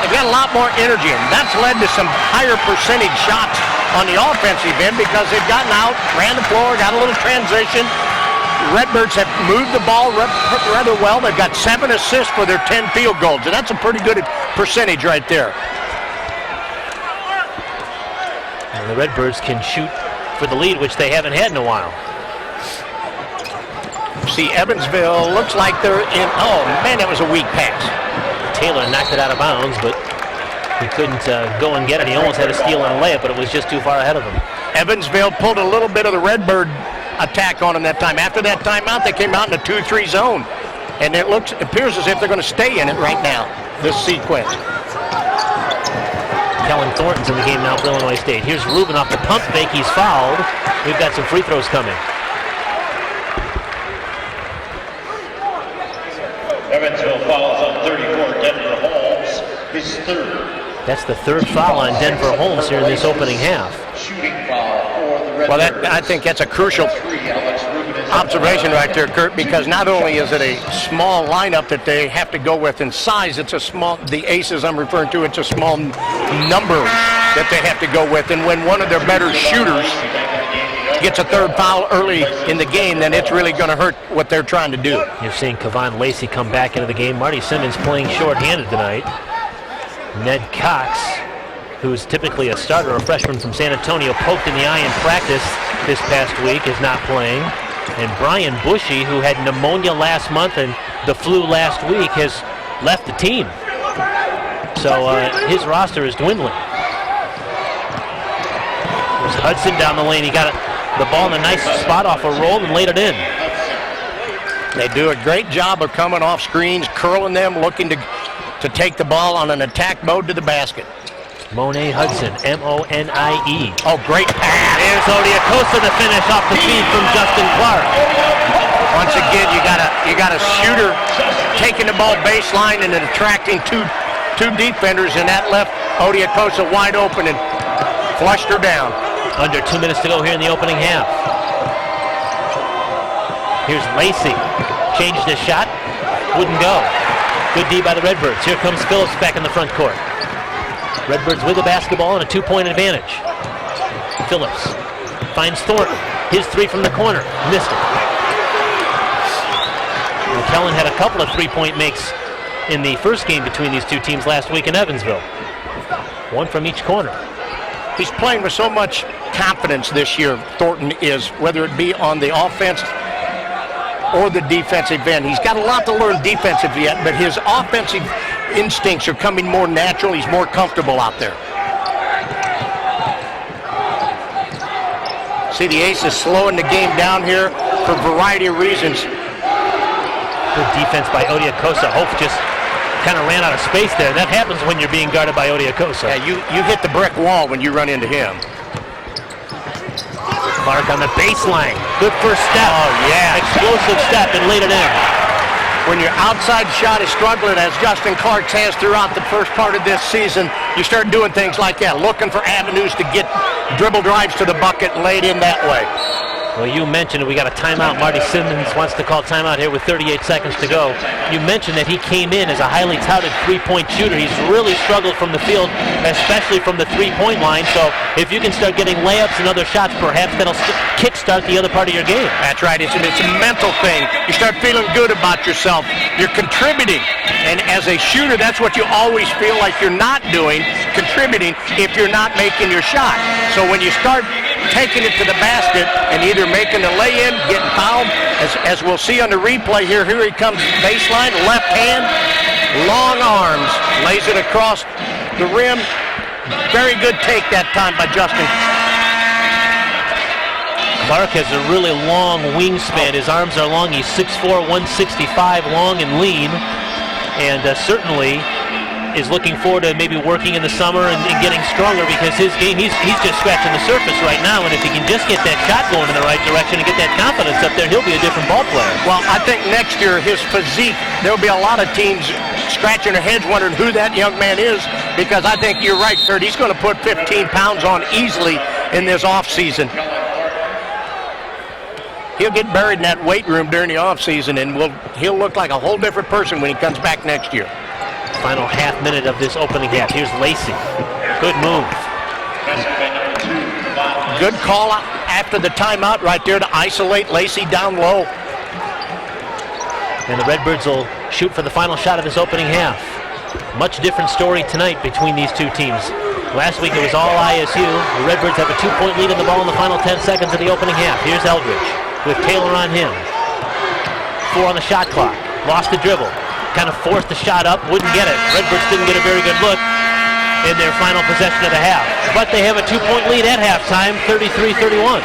They've got a lot more energy, and that's led to some higher percentage shots on the offensive end because they've gotten out, ran the floor, got a little transition. The Redbirds have moved the ball rather well. They've got 7 assists for their 10 field goals, and that's a pretty good percentage right there. And the Redbirds can shoot for the lead, which they haven't had in a while. See, Evansville looks like they're in, oh man, that was a weak pass. Taylor knocked it out of bounds, but he couldn't go and get it. He almost had a steal and a layup, but it was just too far ahead of him. Evansville pulled a little bit of the Redbird attack on him that time. After that timeout, they came out in a 2-3 zone, and it appears as if they're going to stay in it right now, this sequence. Kellen Thornton's in the game now for Illinois State. Here's Rubin off the pump fake. He's fouled. We've got some free throws coming. Evansville fouls on 34, Denver Holmes, his third. That's the third foul on Denver Holmes here in this opening half. Shooting foul for the Red Well, Birds. I think that's a crucial observation right there, Kurt, because not only is it a small lineup that they have to go with in size, it's a small, the aces I'm referring to, it's a small number that they have to go with. And when one of their better shooters gets a third foul early in the game, then it's really going to hurt what they're trying to do. You're seeing Kevon Lacey come back into the game. Marty Simmons playing shorthanded tonight. Ned Cox, who's typically a starter, a freshman from San Antonio, poked in the eye in practice this past week, is not playing. And Brian Bushy, who had pneumonia last month and the flu last week, has left the team. So his roster is dwindling. There's Hudson down the lane. He got the ball in a nice spot off a roll and laid it in. They do a great job of coming off screens, curling them, looking to take the ball on an attack mode to the basket. Monet Hudson, M-O-N-I-E. Oh, great pass. Here's Odiakosa to finish off the feed from Justin Clark. Once again, you got a shooter taking the ball baseline and then attracting two defenders, and that left Odiakosa wide open and flushed her down. Under 2 minutes to go here in the opening half. Here's Lacey. Changed his shot. Wouldn't go. Good D by the Redbirds. Here comes Phillips back in the front court. Redbirds with the basketball and a 2-point advantage. Phillips finds Thornton. His three from the corner. Missed it. McKellen had a couple of three-point makes in the first game between these two teams last week in Evansville. One from each corner. He's playing with so much confidence this year, Thornton is, whether it be on the offense or the defensive end. He's got a lot to learn defensively yet, but his offensive instincts are coming more natural. He's more comfortable out there. See, the Aces slowing the game down here for a variety of reasons. Good defense by Odiakosa. Hope just kind of ran out of space there. That happens when you're being guarded by Odiakosa. Yeah, you hit the brick wall when you run into him. Clark on the baseline. Good first step. Oh, yeah. Explosive step and laid it in. When your outside shot is struggling, as Justin Clark has throughout the first part of this season, you start doing things like that, looking for avenues to get dribble drives to the bucket and laid in that way. Well, you mentioned we got a timeout. Marty Simmons wants to call timeout here with 38 seconds to go. You mentioned that he came in as a highly touted three-point shooter. He's really struggled from the field, especially from the three-point line. So if you can start getting layups and other shots, perhaps that'll kickstart the other part of your game. That's right. It's a mental thing. You start feeling good about yourself. You're contributing. And as a shooter, that's what you always feel like you're not doing, contributing, if you're not making your shot. So when you start taking it to the basket and either making the lay-in, getting fouled, as we'll see on the replay here he comes baseline, left hand, long arms, lays it across the rim. Very good take that time by Justin. Clark has a really long wingspan. His arms are long. He's 6'4", 165, long and lean, and certainly is looking forward to maybe working in the summer and getting stronger, because his game, he's just scratching the surface right now, and if he can just get that shot going in the right direction and get that confidence up there, he'll be a different ball player. Well, I think next year his physique, there'll be a lot of teams scratching their heads wondering who that young man is, because I think you're right, Kurt. He's going to put 15 pounds on easily in this offseason. He'll get buried in that weight room during the offseason, and he'll look like a whole different person when he comes back next year. Final half minute of this opening half. Here's Lacey. Good move. Good call after the timeout right there to isolate Lacey down low. And the Redbirds will shoot for the final shot of this opening half. Much different story tonight between these two teams. Last week it was all ISU. The Redbirds have a 2-point lead on the ball in the final 10 seconds of the opening half. Here's Eldridge with Taylor on him. 4 on the shot clock. Lost the dribble. Kind of forced the shot up, wouldn't get it. Redbirds didn't get a very good look in their final possession of the half. But they have a 2-point lead at halftime, 33-31.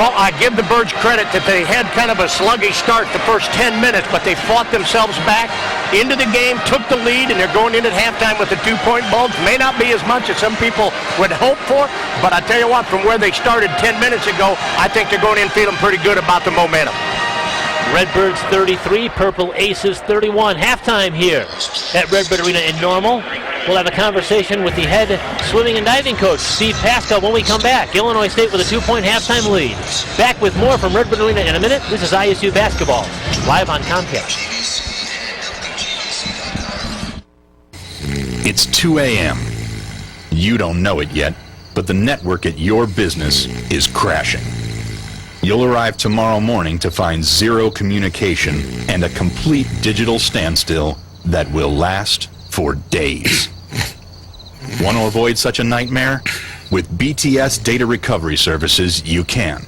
Well, I give the Birds credit that they had kind of a sluggish start the first 10 minutes, but they fought themselves back into the game, took the lead, and they're going in at halftime with a 2-point bulge. May not be as much as some people would hope for, but I tell you what, from where they started 10 minutes ago, I think they're going in feeling pretty good about the momentum. Redbirds 33, Purple Aces 31. Halftime here at Redbird Arena in Normal. We'll have a conversation with the head swimming and diving coach, Steve Pascal, when we come back. Illinois State with a 2-point halftime lead. Back with more from Redbird Arena in a minute. This is ISU Basketball, live on Comcast. It's 2 a.m. You don't know it yet, but the network at your business is crashing. You'll arrive tomorrow morning to find zero communication and a complete digital standstill that will last for days. Want to avoid such a nightmare? With BTS Data Recovery Services, you can.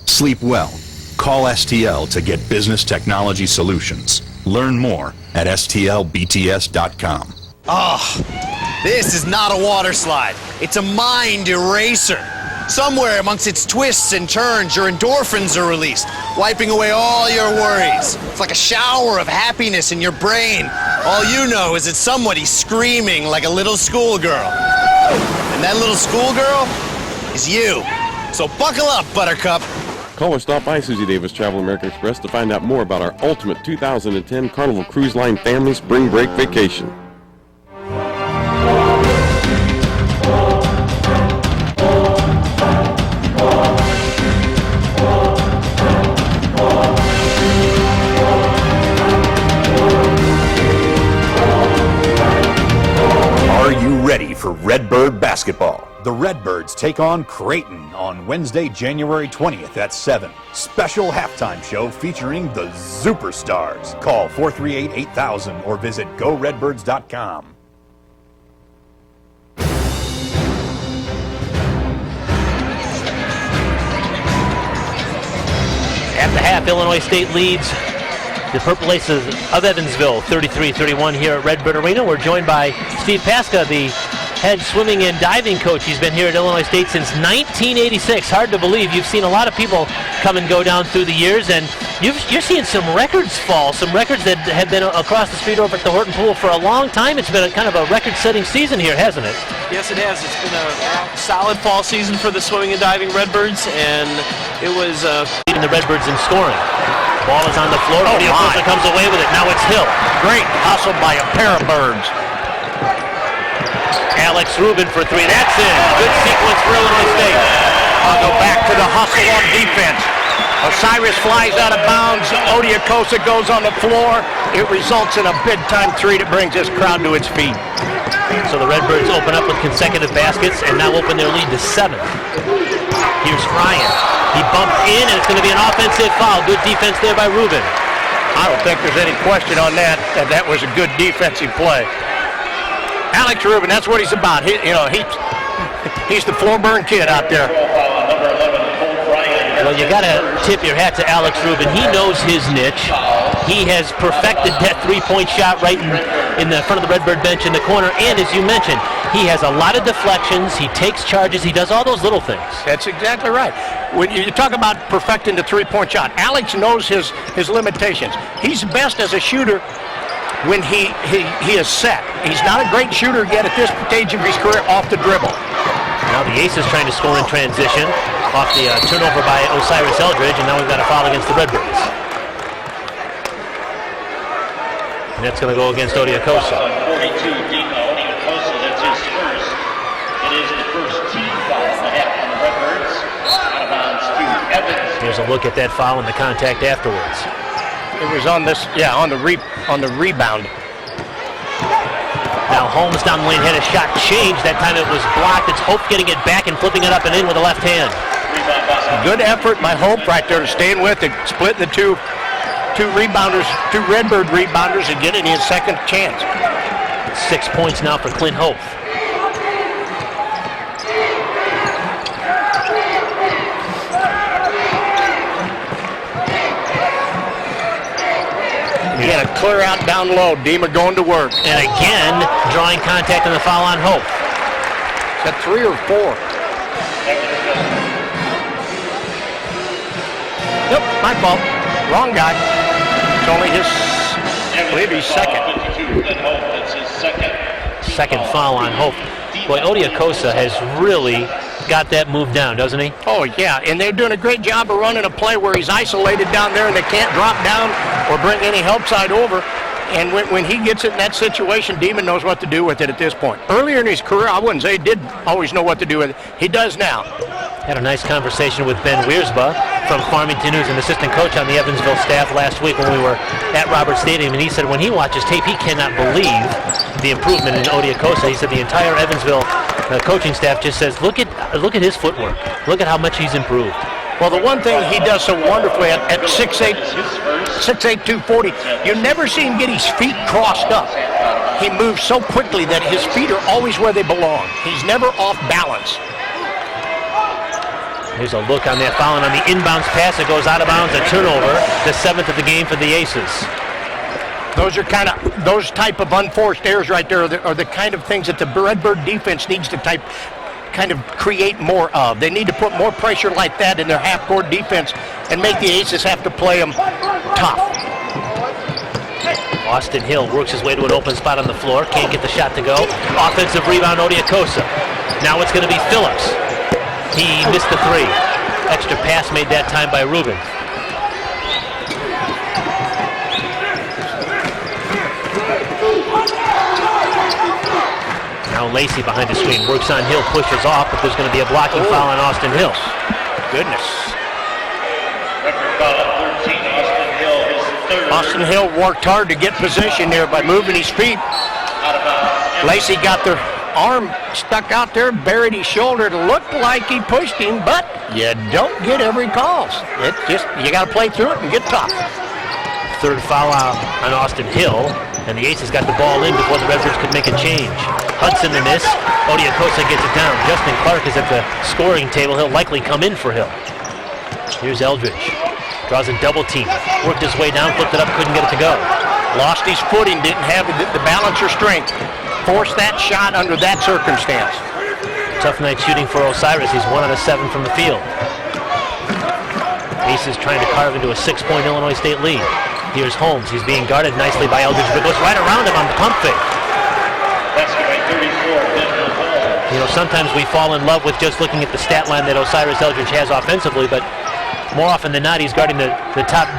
Sleep well. Call STL to get business technology solutions. Learn more at stlbts.com. Oh, this is not a water slide. It's a mind eraser. Somewhere amongst its twists and turns, your endorphins are released, wiping away all your worries. It's like a shower of happiness in your brain. All you know is that somebody's screaming like a little schoolgirl. And that little schoolgirl is you. So buckle up, Buttercup. Call or stop by Susie Davis Travel American Express to find out more about our ultimate 2010 Carnival Cruise Line Family Spring Break Vacation. Are you ready for Redbird basketball? The Redbirds take on Creighton on Wednesday, January 20th at 7. Special halftime show featuring the Superstars. Call 438-8000 or visit GoRedbirds.com. At the half, Illinois State leads the Purple Aces of Evansville 33-31 here at Redbird Arena. We're joined by Steve Pasca, the head swimming and diving coach. He's been here at Illinois State since 1986. Hard to believe. You've seen a lot of people come and go down through the years, and you're seeing some records fall, some records that have been across the street over at the Horton Pool for a long time. It's been a kind of a record-setting season here, hasn't it? Yes, it has. It's been a solid fall season for the swimming and diving Redbirds, and it was leading the Redbirds in scoring. Ball is on the floor. Odie Acosta comes away with it. Now it's Hill. Great hustle by a pair of birds. Alex Rubin for three. That's it. Good sequence for Illinois State. I'll go back to the hustle on defense. Osiris flies out of bounds. Odie Acosta goes on the floor. It results in a big-time three that brings this crowd to its feet. So the Redbirds open up with consecutive baskets and now open their lead to 7. Here's Ryan. He bumped in, and it's going to be an offensive foul. Good defense there by Rubin. I don't think there's any question on that. That was a good defensive play. Alex Rubin, that's what he's about. He's the floor burn kid out there. Well, you got to tip your hat to Alex Rubin. He knows his niche. He has perfected that three-point shot right in the front of the Redbird bench in the corner. And as you mentioned, he has a lot of deflections. He takes charges. He does all those little things. That's exactly right. When you talk about perfecting the three-point shot, Alex knows his limitations. He's best as a shooter when he is set. He's not a great shooter yet at this stage of his career off the dribble. Now the Aces trying to score in transition off the turnover by Osiris Eldridge, and now we've got a foul against the Redbirds. And that's going to go against Odie Acosta. 42, Odie Acosta, that's his first. It is the first team foul on the half on the Redbirds. Out of bounds to Evans. Here's a look at that foul and the contact afterwards. It was on this, on the rebound. Now Holmes down the lane had a shot change. That time it was blocked. It's Hope getting it back and flipping it up and in with the left hand. Good effort by Hope right there to stand with it, splitting the two rebounders, two Redbird rebounders, and getting his second chance. It's 6 points now for Clint Hope. Again, a clear out down low. Dima going to work. And again, drawing contact on the foul on Hope. Is that 3 or 4? Yep, my fault. Wrong guy. It's only his, I believe he's second. Second foul on Hope. Boy, Odie Acosta has really got that move down, doesn't he? Oh, yeah, and they're doing a great job of running a play where he's isolated down there and they can't drop down or bring any help side over. And when he gets it in that situation, Demon knows what to do with it at this point. Earlier in his career, I wouldn't say he did always know what to do with it. He does now. Had a nice conversation with Ben Wiersba from Farmington, who's an assistant coach on the Evansville staff last week when we were at Roberts Stadium, and he said when he watches tape, he cannot believe the improvement in Odie Acosta. He said the entire Evansville coaching staff just says, look at his footwork. Look at how much he's improved. Well, the one thing he does so wonderfully at 6'8", 240, you never see him get his feet crossed up. He moves so quickly that his feet are always where they belong. He's never off balance. Here's a look on that foul, and on the inbounds pass, it goes out of bounds, a turnover, the 7th of the game for the Aces. Those type of unforced errors right there are the kind of things that the Redbird defense needs to kind of create more of. They need to put more pressure like that in their half-court defense and make the Aces have to play them tough. Austin Hill works his way to an open spot on the floor. Can't get the shot to go. Offensive rebound, Odiakosa. Now it's going to be Phillips. He missed the three. Extra pass made that time by Rubin. Now Lacey behind the screen. Works on Hill, pushes off, but there's going to be a blocking foul on Austin Hill. Goodness. Record foul at 13, Austin Hill, his third. Austin Hill worked hard to get position there by moving his feet. Out of bounds. Lacey got their arm stuck out there, buried his shoulder. It looked like he pushed him, but you don't get every call. It just, you got to play through it and get tough. Third foul out on Austin Hill, and the Aces got the ball in before the Redbirds could make a change. Hudson the miss. Odiakosa gets it down. Justin Clark is at the scoring table. He'll likely come in for Hill. Here's Eldridge. Draws a double team. Worked his way down, flipped it up, couldn't get it to go. Lost his footing, didn't have the balance or strength. Forced that shot under that circumstance. Tough night shooting for Osiris. He's 1 out of 7 from the field. Aces trying to carve into a 6-point Illinois State lead. Here's Holmes. He's being guarded nicely by Eldridge, but goes right around him on the pump fake. That's by 34, Benjamin Holmes. You know, sometimes we fall in love with just looking at the stat line that Osiris Eldridge has offensively, but more often than not, he's guarding the top,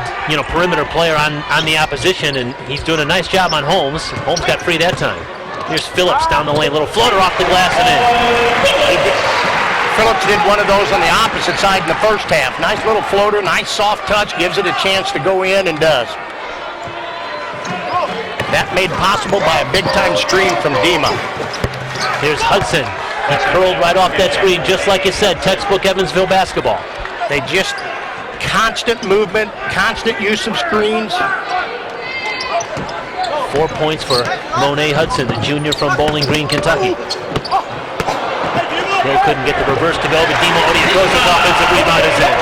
perimeter player on the opposition, and he's doing a nice job on Holmes. Holmes got free that time. Here's Phillips down the lane, little floater off the glass and in. Phillips did one of those on the opposite side in the first half. Nice little floater, nice soft touch, gives it a chance to go in and does. That made possible by a big-time screen from Dima. Here's Hudson. He's curled right off that screen, just like you said, textbook Evansville basketball. They just constant movement, constant use of screens. 4 points for Monet Hudson, the junior from Bowling Green, Kentucky. Hill couldn't get the reverse to go, but Dima Odiakosa's offensive rebound is in.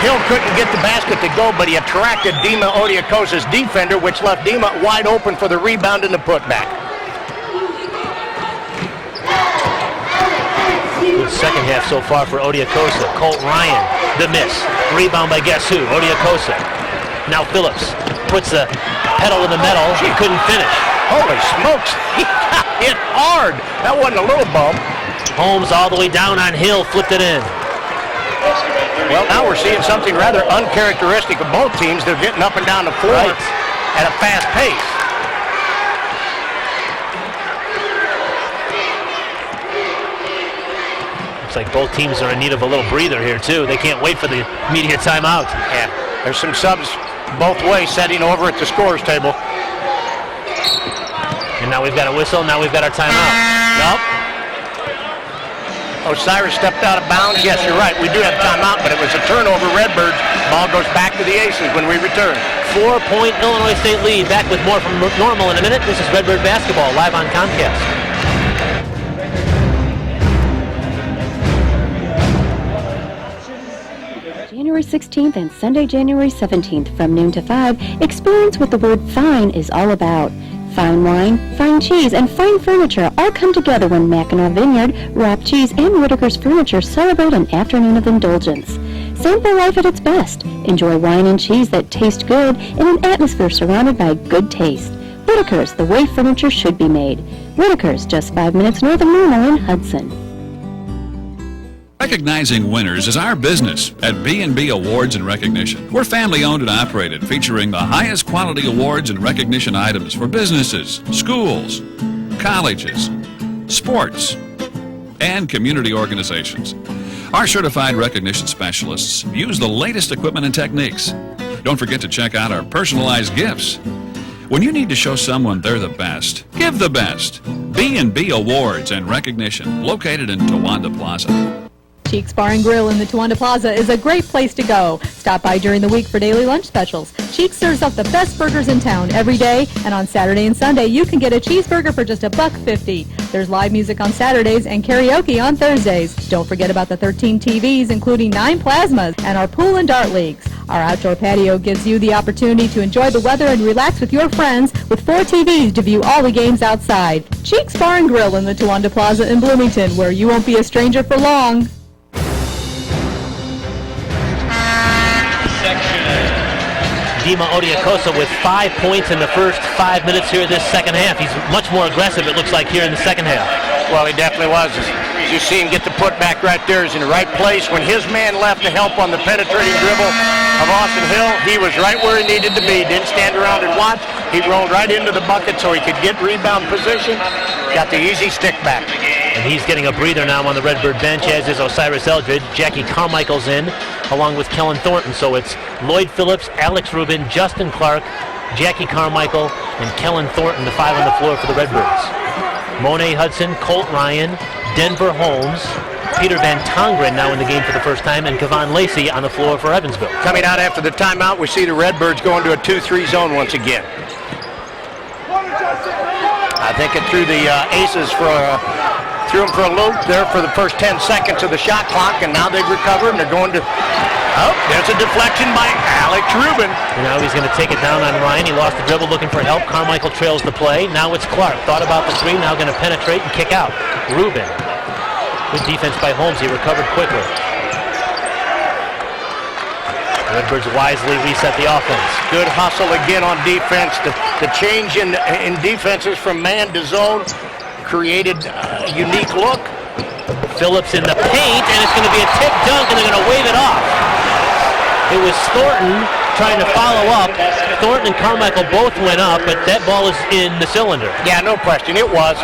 Hill couldn't get the basket to go, but he attracted Dima Odiakosa's defender, which left Dima wide open for the rebound and the putback. Good second half so far for Odiakosa. Colt Ryan, the miss. Rebound by guess who? Odiakosa. Now Phillips puts the pedal to the metal. He couldn't finish. Holy smokes, he got hit hard. That wasn't a little bump. Holmes all the way down on Hill, flipped it in. Well, now we're seeing something rather uncharacteristic of both teams. They're getting up and down the floor at a fast pace. Looks like both teams are in need of a little breather here, too. They can't wait for the immediate timeout. Yeah, there's some subs both ways setting over at the scorer's table. And now we've got a whistle. Now we've got our timeout. Nope. Osiris stepped out of bounds. Yes, you're right. We do have timeout, but it was a turnover. Redbirds. Ball goes back to the Aces when we return. 4-point Illinois State lead. Back with more from normal in a minute. This is Redbird basketball live on Comcast. January 16th and Sunday, January 17th from noon to 5, experience what the word fine is all about. Fine wine, fine cheese, and fine furniture all come together when Mackinac Vineyard, Rock Cheese, and Whitaker's Furniture celebrate an afternoon of indulgence. Sample life at its best. Enjoy wine and cheese that taste good in an atmosphere surrounded by good taste. Whitaker's, the way furniture should be made. Whitaker's, just 5 minutes north of Normal in Hudson. Recognizing winners is our business at B&B Awards and Recognition. We're family owned and operated, featuring the highest quality awards and recognition items for businesses, schools, colleges, sports, and community organizations. Our certified recognition specialists use the latest equipment and techniques. Don't forget to check out our personalized gifts. When you need to show someone they're the best, give the best. B&B Awards and Recognition, located in Towanda Plaza. Cheeks Bar and Grill in the Towanda Plaza is a great place to go. Stop by during the week for daily lunch specials. Cheeks serves up the best burgers in town every day, and on Saturday and Sunday you can get a cheeseburger for just $1.50. There's live music on Saturdays and karaoke on Thursdays. Don't forget about the 13 TVs, including 9 plasmas, and our pool and dart leagues. Our outdoor patio gives you the opportunity to enjoy the weather and relax with your friends with 4 TVs to view all the games outside. Cheeks Bar and Grill in the Towanda Plaza in Bloomington, where you won't be a stranger for long. Dima Odiakosa with 5 points in the first 5 minutes here this second half. He's much more aggressive, it looks like, here in the second half. Well, he definitely was. As you see him get the putback right there, he's in the right place. When his man left to help on the penetrating dribble of Austin Hill, he was right where he needed to be. Didn't stand around and watch. He rolled right into the bucket so he could get rebound position. Got the easy stick back. And he's getting a breather now on the Redbird bench, as is Osiris Eldridge. Jackie Carmichael's in, along with Kellen Thornton. So it's Lloyd Phillips, Alex Rubin, Justin Clark, Jackie Carmichael, and Kellen Thornton, the 5 on the floor for the Redbirds. Monet Hudson, Colt Ryan, Denver Holmes, Peter Van Tongeren now in the game for the first time, and Kevon Lacey on the floor for Evansville. Coming out after the timeout, we see the Redbirds going to a 2-3 zone once again. I think it threw the Aces threw them for a loop there for the first 10 seconds of the shot clock, and now they've recovered and they're going to... Oh, there's a deflection by Alex Rubin. And now he's going to take it down on Ryan. He lost the dribble looking for help. Carmichael trails the play. Now it's Clark. Thought about the 3, now going to penetrate and kick out. Rubin. Good defense by Holmes. He recovered quickly. Redbirds wisely reset the offense. Good hustle again on defense. The change in defenses from man to zone created a unique look. Phillips in the paint, and it's going to be a tip dunk, and they're going to wave it off. It was Thornton trying to follow up. Thornton and Carmichael both went up, but that ball is in the cylinder. Yeah, no question. It was.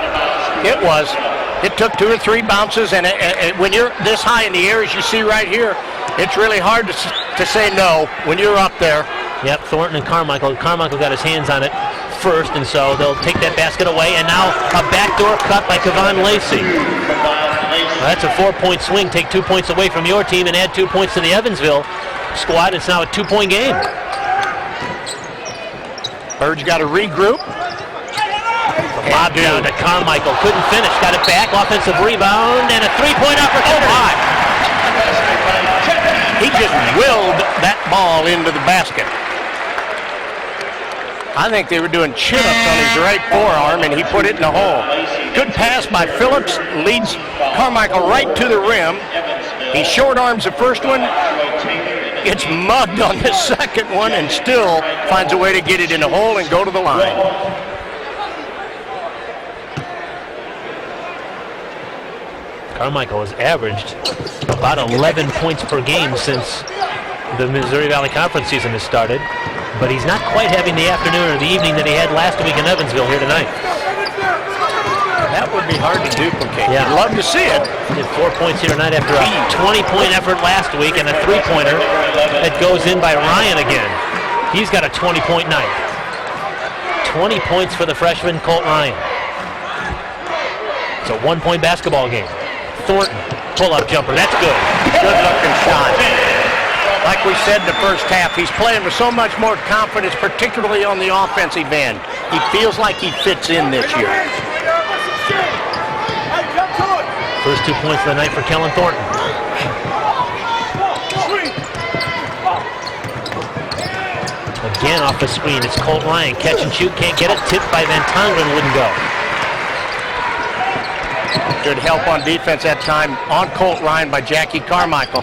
It took 2 or 3 bounces, and when you're this high in the air, as you see right here, it's really hard to say no when you're up there. Yep, Thornton and Carmichael. Carmichael got his hands on it first, and so they'll take that basket away. And now a backdoor cut by Kevon Lacey. Well, that's a 4-point swing. Take 2 points away from your team and add 2 points to the Evansville squad. It's now a 2-point game. Birds got to regroup. Bob down to Carmichael. Couldn't finish. Got it back. Offensive rebound and a 3-point opportunity. He just willed that ball into the basket. I think they were doing chin-ups on his right forearm, and he put it in the hole. Good pass by Phillips, leads Carmichael right to the rim. He short arms the first one, gets mugged on the second one, and still finds a way to get it in the hole and go to the line. Carmichael has averaged about 11 points per game since the Missouri Valley Conference season has started, but he's not quite having the afternoon or the evening that he had last week in Evansville here tonight. That would be hard to duplicate. Yeah. I'd love to see it. He had 4 points here tonight after a 20-point effort last week and a 3-pointer that goes in by Ryan again. He's got a 20-point night. 20 points for the freshman Colt Ryan. It's a 1-point basketball game. Thornton, pull-up jumper, that's good. Good-looking shot. Like we said in the first half, he's playing with so much more confidence, particularly on the offensive end. He feels like he fits in this year. First 2 points of the night for Kellen Thornton. Again off the screen, it's Colt Ryan. Catch and shoot, can't get it. Tipped by Van Tongeren, wouldn't go. Good help on defense that time on Colt Ryan by Jackie Carmichael.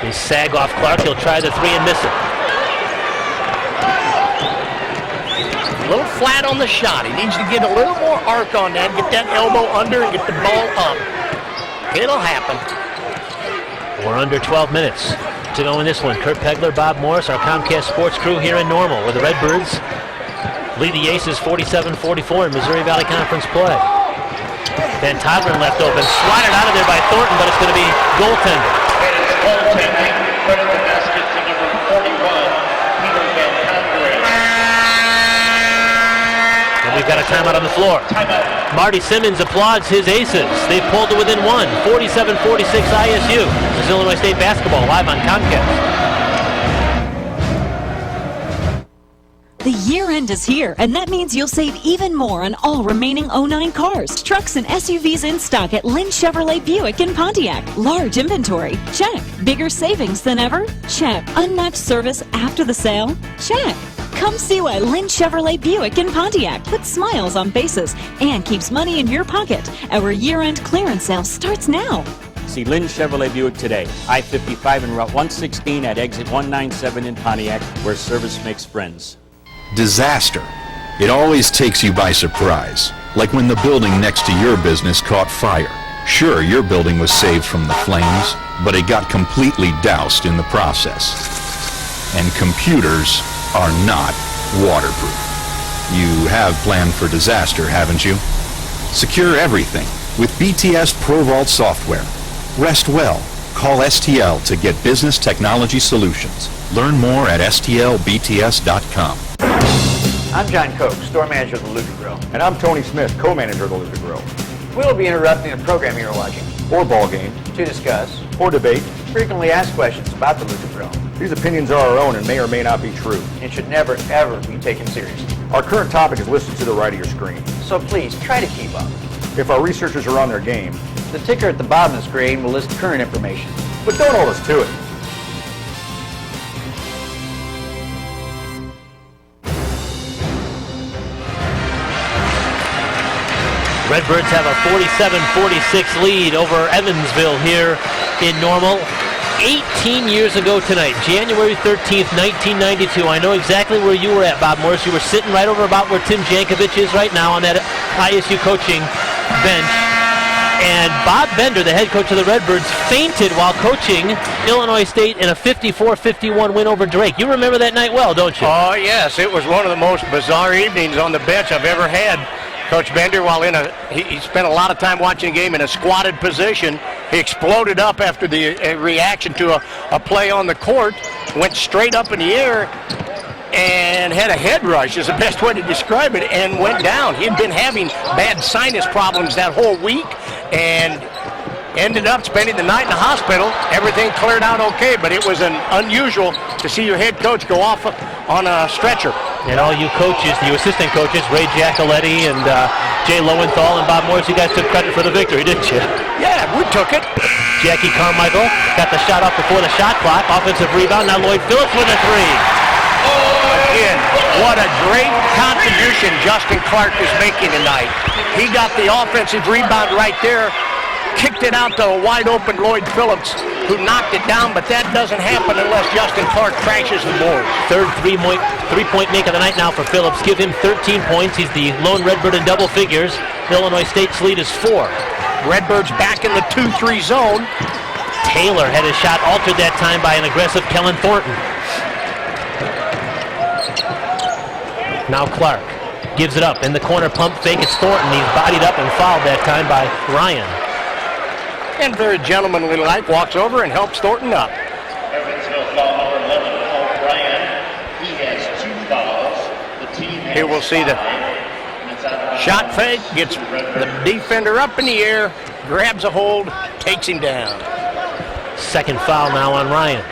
They sag off Clark. He'll try the 3 and miss it. A little flat on the shot. He needs to get a little more arc on that, get that elbow under and get the ball up. It'll happen. We're under 12 minutes to go in this one. Kurt Pegler, Bob Morris, our Comcast Sports crew here in Normal, where the Redbirds lead the Aces 47-44 in Missouri Valley Conference play. Van Tongeren left open, swatted out of there by Thornton, but it's going to be goaltending. Goaltending, credit the basket to number 41, Peter Van Tongeren. And we've got a timeout on the floor. Marty Simmons applauds his Aces. They've pulled to within 1, 47-46 ISU. This is Illinois State basketball live on Comcast. The year end is here, and that means you'll save even more on all remaining 09 cars, trucks, and SUVs in stock at Lynn Chevrolet Buick in Pontiac. Large inventory? Check. Bigger savings than ever? Check. Unmatched service after the sale? Check. Come see why Lynn Chevrolet Buick in Pontiac puts smiles on faces and keeps money in your pocket. Our year-end clearance sale starts now. See Lynn Chevrolet Buick today, I-55 and Route 116 at exit 197 in Pontiac, where service makes friends. Disaster. It always takes you by surprise, like when the building next to your business caught fire. Sure, your building was saved from the flames, but it got completely doused in the process. And computers are not waterproof. You have planned for disaster, haven't you? Secure everything with BTS ProVault software. Rest well. Call STL to get business technology solutions. Learn more at stlbts.com. I'm John Koch, store manager of the Luca Grill. And I'm Tony Smith, co-manager of the Luca Grill. We'll be interrupting the program you're watching Or ball game. to discuss Or debate. frequently asked questions about the Luca Grill These opinions are our own and may or may not be true. and should never, ever be taken seriously. Our current topic is listed to the right of your screen. So please, try to keep up. If our researchers are on their game, The ticker at the bottom of the screen will list current information. but don't hold us to it. Redbirds have a 47-46 lead over Evansville here in Normal. 18 years ago tonight, January 13th, 1992. I know exactly where you were at, Bob Morris. You were sitting right over about where Tim Jankovic is right now on that ISU coaching bench. And Bob Bender, the head coach of the Redbirds, fainted while coaching Illinois State in a 54-51 win over Drake. You remember that night well, don't you? Oh, yes. It was one of the most bizarre evenings on the bench I've ever had. Coach Bender, while he spent a lot of time watching the game in a squatted position. He exploded up after the reaction to a play on the court, went straight up in the air, and had a head rush, is the best way to describe it, and went down. He had been having bad sinus problems that whole week, and ended up spending the night in the hospital. Everything cleared out okay, but it was unusual to see your head coach go off on a stretcher. And all you coaches, you assistant coaches, Ray Giacoletti and Jay Lowenthal and Bob Morris, you guys took credit for the victory, didn't you? Yeah, we took it. Jackie Carmichael got the shot off before the shot clock. Offensive rebound. Now Lloyd Phillips with a three. Again, what a great contribution Justin Clark is making tonight. He got the offensive rebound right there, kicked it out to a wide open Lloyd Phillips, who knocked it down, but that doesn't happen unless Justin Clark crashes the board. Third three-point make of the night now for Phillips. Give him 13 points. He's the lone Redbird in double figures. Illinois State's lead is 4. Redbirds back in the 2-3 zone. Taylor had his shot altered that time by an aggressive Kellen Thornton. Now Clark gives it up in the corner, pump fake. It's Thornton. He's bodied up and fouled that time by Ryan. And very gentlemanly like walks over and helps Thornton up. Evansville foul number 11, Paul Bryan. He has 2 fouls. The team has Here we'll see the 5. shot fake, gets the defender up in the air, grabs a hold, takes him down. Second foul now on Ryan.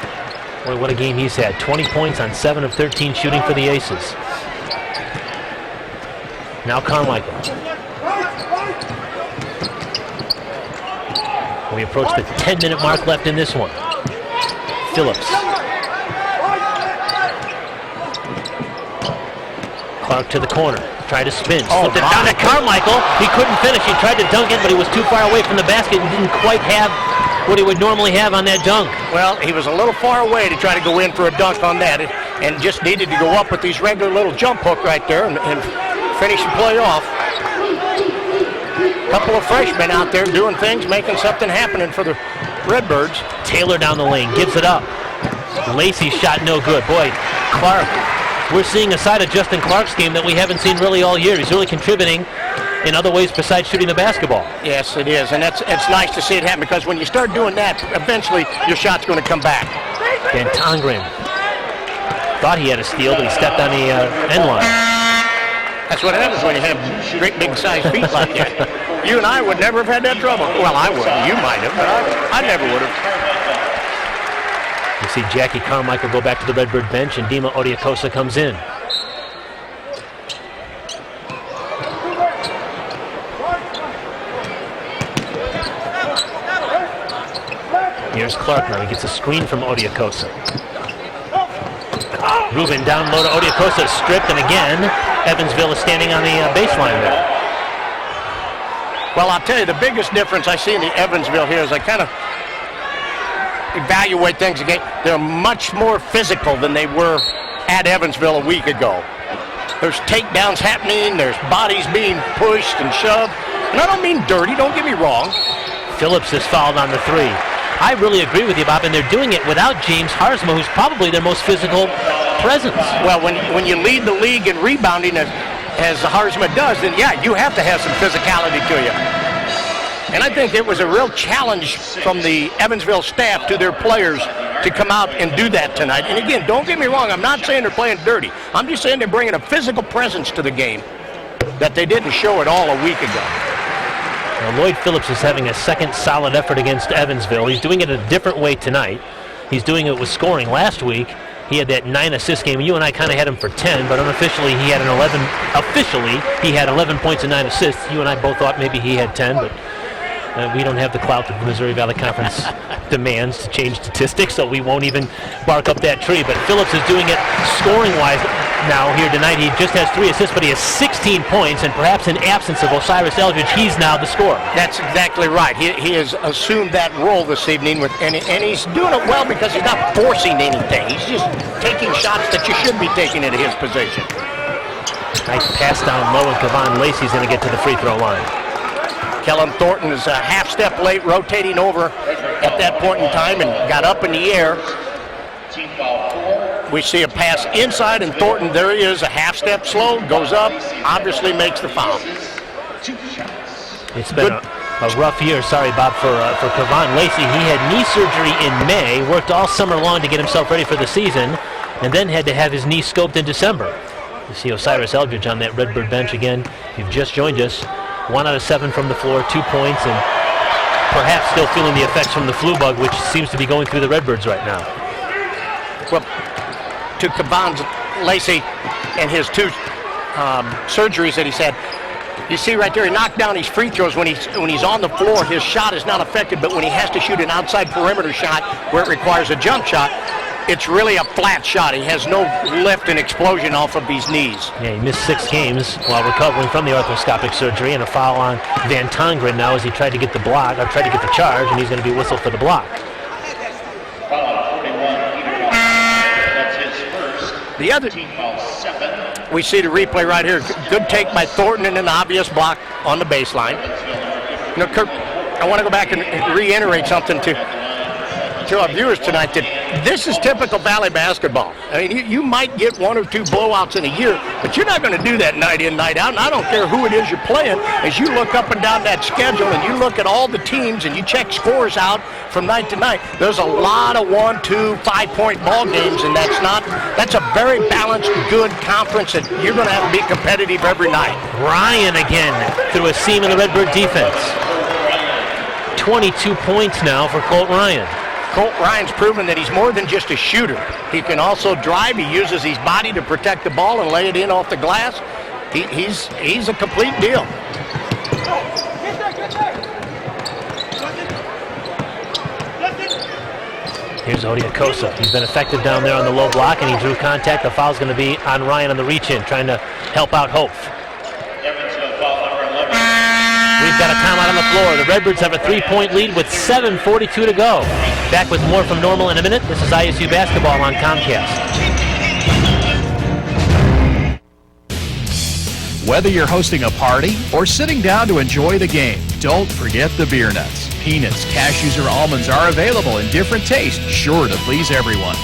Boy, what a game he's had. 20 points on 7 of 13 shooting for the Aces. Now Carmichael. We approach the 10-minute mark left in this one. Phillips. Clark to the corner. Tried to spin. Slipped it down to Carmichael. He couldn't finish. He tried to dunk it, but he was too far away from the basket and didn't quite have what he would normally have on that dunk. Well, he was a little far away to try to go in for a dunk on that, and just needed to go up with these regular little jump hook right there and finish the play off. Couple of freshmen out there doing things, making something happening for the Redbirds. Taylor down the lane, gives it up. Lacey's shot no good. Boy, Clark, we're seeing a side of Justin Clark's game that we haven't seen really all year. He's really contributing in other ways besides shooting the basketball. Yes, it is, and it's nice to see it happen, because when you start doing that, eventually your shot's going to come back. Van Tongren thought he had a steal, but he stepped on the end line. That's what happens when you have great big sized feet like that. You and I would never have had that trouble. Well, I wouldn't. You might have, but I never would have. You see Jackie Carmichael go back to the Redbird bench, and Dima Odiakosa comes in. Here's Clark now. He gets a screen from Odiakosa. Ruben down low to Odiakosa, stripped, and again, Evansville is standing on the baseline there. Well, I'll tell you, the biggest difference I see in the Evansville here is I kind of evaluate things again. They're much more physical than they were at Evansville a week ago. There's takedowns happening, there's bodies being pushed and shoved. And I don't mean dirty, don't get me wrong. Phillips is fouled on the three. I really agree with you, Bob, and they're doing it without James Harzma, who's probably their most physical presence. Well, when you lead the league in rebounding as Harzma does, then yeah, you have to have some physicality to you. And I think it was a real challenge from the Evansville staff to their players to come out and do that tonight. And again, don't get me wrong, I'm not saying they're playing dirty. I'm just saying they're bringing a physical presence to the game that they didn't show at all a week ago. Now, Lloyd Phillips is having a second solid effort against Evansville. He's doing it a different way tonight. He's doing it with scoring. Last week, he had that 9-assist game. You and I kind of had him for 10, but unofficially he had 11. Officially, he had 11 points and 9 assists. You and I both thought maybe he had 10, but we don't have the clout that the Missouri Valley Conference demands to change statistics, so we won't even bark up that tree. But Phillips is doing it scoring-wise now here tonight. He just has 3 assists, but he has 16 points, and perhaps in absence of Osiris Eldridge, he's now the scorer. That's exactly right. He has assumed that role this evening, and he's doing it well because he's not forcing anything. He's just taking shots that you should be taking into his position. Nice pass down low, and Kevon Lacey's going to get to the free throw line. Kellen Thornton is a half step late, rotating over at that point in time and got up in the air. We see a pass inside, and Thornton, there he is, a half step slow, goes up, obviously makes the foul. It's been a rough year, sorry, Bob, for Kevon Lacey. He had knee surgery in May, worked all summer long to get himself ready for the season, and then had to have his knee scoped in December. You see Osiris Eldridge on that Redbird bench again. You've just joined us. 1 out of 7 from the floor, 2 points, and perhaps still feeling the effects from the flu bug, which seems to be going through the Redbirds right now. Well, to Kevon Lacey and his 2 surgeries that he's had, you see right there, he knocked down his free throws. When he's on the floor, his shot is not affected, but when he has to shoot an outside perimeter shot where it requires a jump shot, it's really a flat shot. He has no lift and explosion off of his knees. Yeah, he missed 6 games while recovering from the arthroscopic surgery, and a foul on Van Tongren now as he tried to get the block, or tried to get the charge, and he's going to be whistled for the block. The other, we see the replay right here. Good take by Thornton and an obvious block on the baseline. You know, Kirk, I want to go back and reiterate something to our viewers tonight, that this is typical Valley basketball. I mean, you might get 1 or 2 blowouts in a year, but you're not going to do that night in, night out. And I don't care who it is you're playing. As you look up and down that schedule and you look at all the teams and you check scores out from night to night, there's a lot of 1, 2, 5-point ball games, and that's a very balanced, good conference that you're going to have to be competitive every night. Ryan again through a seam in the Redbird defense. 22 points now for Colt Ryan. Colt Ryan's proven that he's more than just a shooter. He can also drive. He uses his body to protect the ball and lay it in off the glass. He's a complete deal. Here's Odiakosa. He's been effective down there on the low block, and he drew contact. The foul's going to be on Ryan on the reach-in, trying to help out Hope. We've got a timeout on the floor. The Redbirds have a 3-point lead with 7:42 to go. Back with more from Normal in a minute. This is ISU basketball on Comcast. Whether you're hosting a party or sitting down to enjoy the game, don't forget the beer nuts. Peanuts, cashews, or almonds are available in different tastes, sure to please everyone.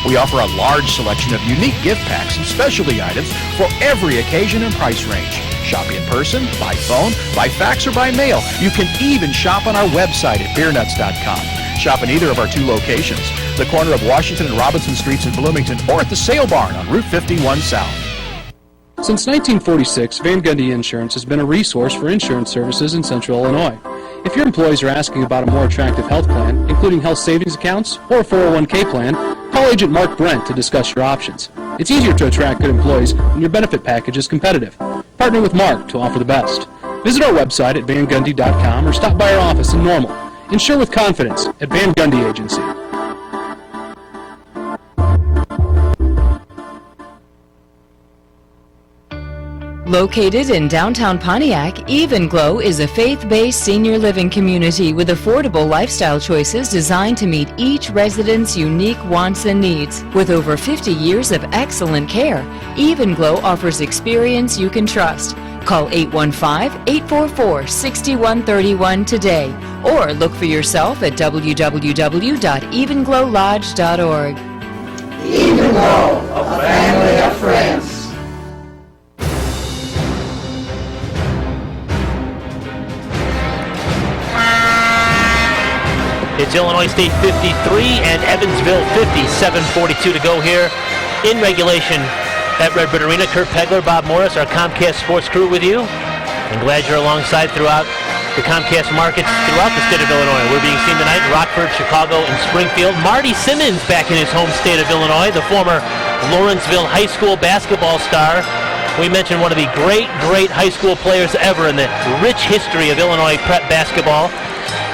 We offer a large selection of unique gift packs and specialty items for every occasion and price range. Shop in person, by phone, by fax, or by mail. You can even shop on our website at beernuts.com. Shop in either of our 2 locations, the corner of Washington and Robinson Streets in Bloomington, or at the Sale Barn on Route 51 South. Since 1946, Van Gundy Insurance has been a resource for insurance services in Central Illinois. If your employees are asking about a more attractive health plan, including health savings accounts or a 401k plan, call Agent Mark Brent to discuss your options. It's easier to attract good employees when your benefit package is competitive. Partner with Mark to offer the best. Visit our website at vangundy.com or stop by our office in Normal. Insure with confidence at Van Gundy Agency. Located in downtown Pontiac, Evanglow is a faith-based senior living community with affordable lifestyle choices designed to meet each resident's unique wants and needs. With over 50 years of excellent care, Evanglow offers experience you can trust. Call 815-844-6131 today or look for yourself at www.evanglowlodge.org. Evanglow, a family of friends. It's Illinois State 53 and Evansville 50, 7:42 to go here in regulation at Redbird Arena. Kurt Pegler, Bob Morris, our Comcast Sports crew with you. I'm glad you're alongside throughout the Comcast markets throughout the state of Illinois. We're being seen tonight in Rockford, Chicago, and Springfield. Marty Simmons back in his home state of Illinois, the former Lawrenceville High School basketball star. We mentioned one of the great high school players ever in the rich history of Illinois prep basketball.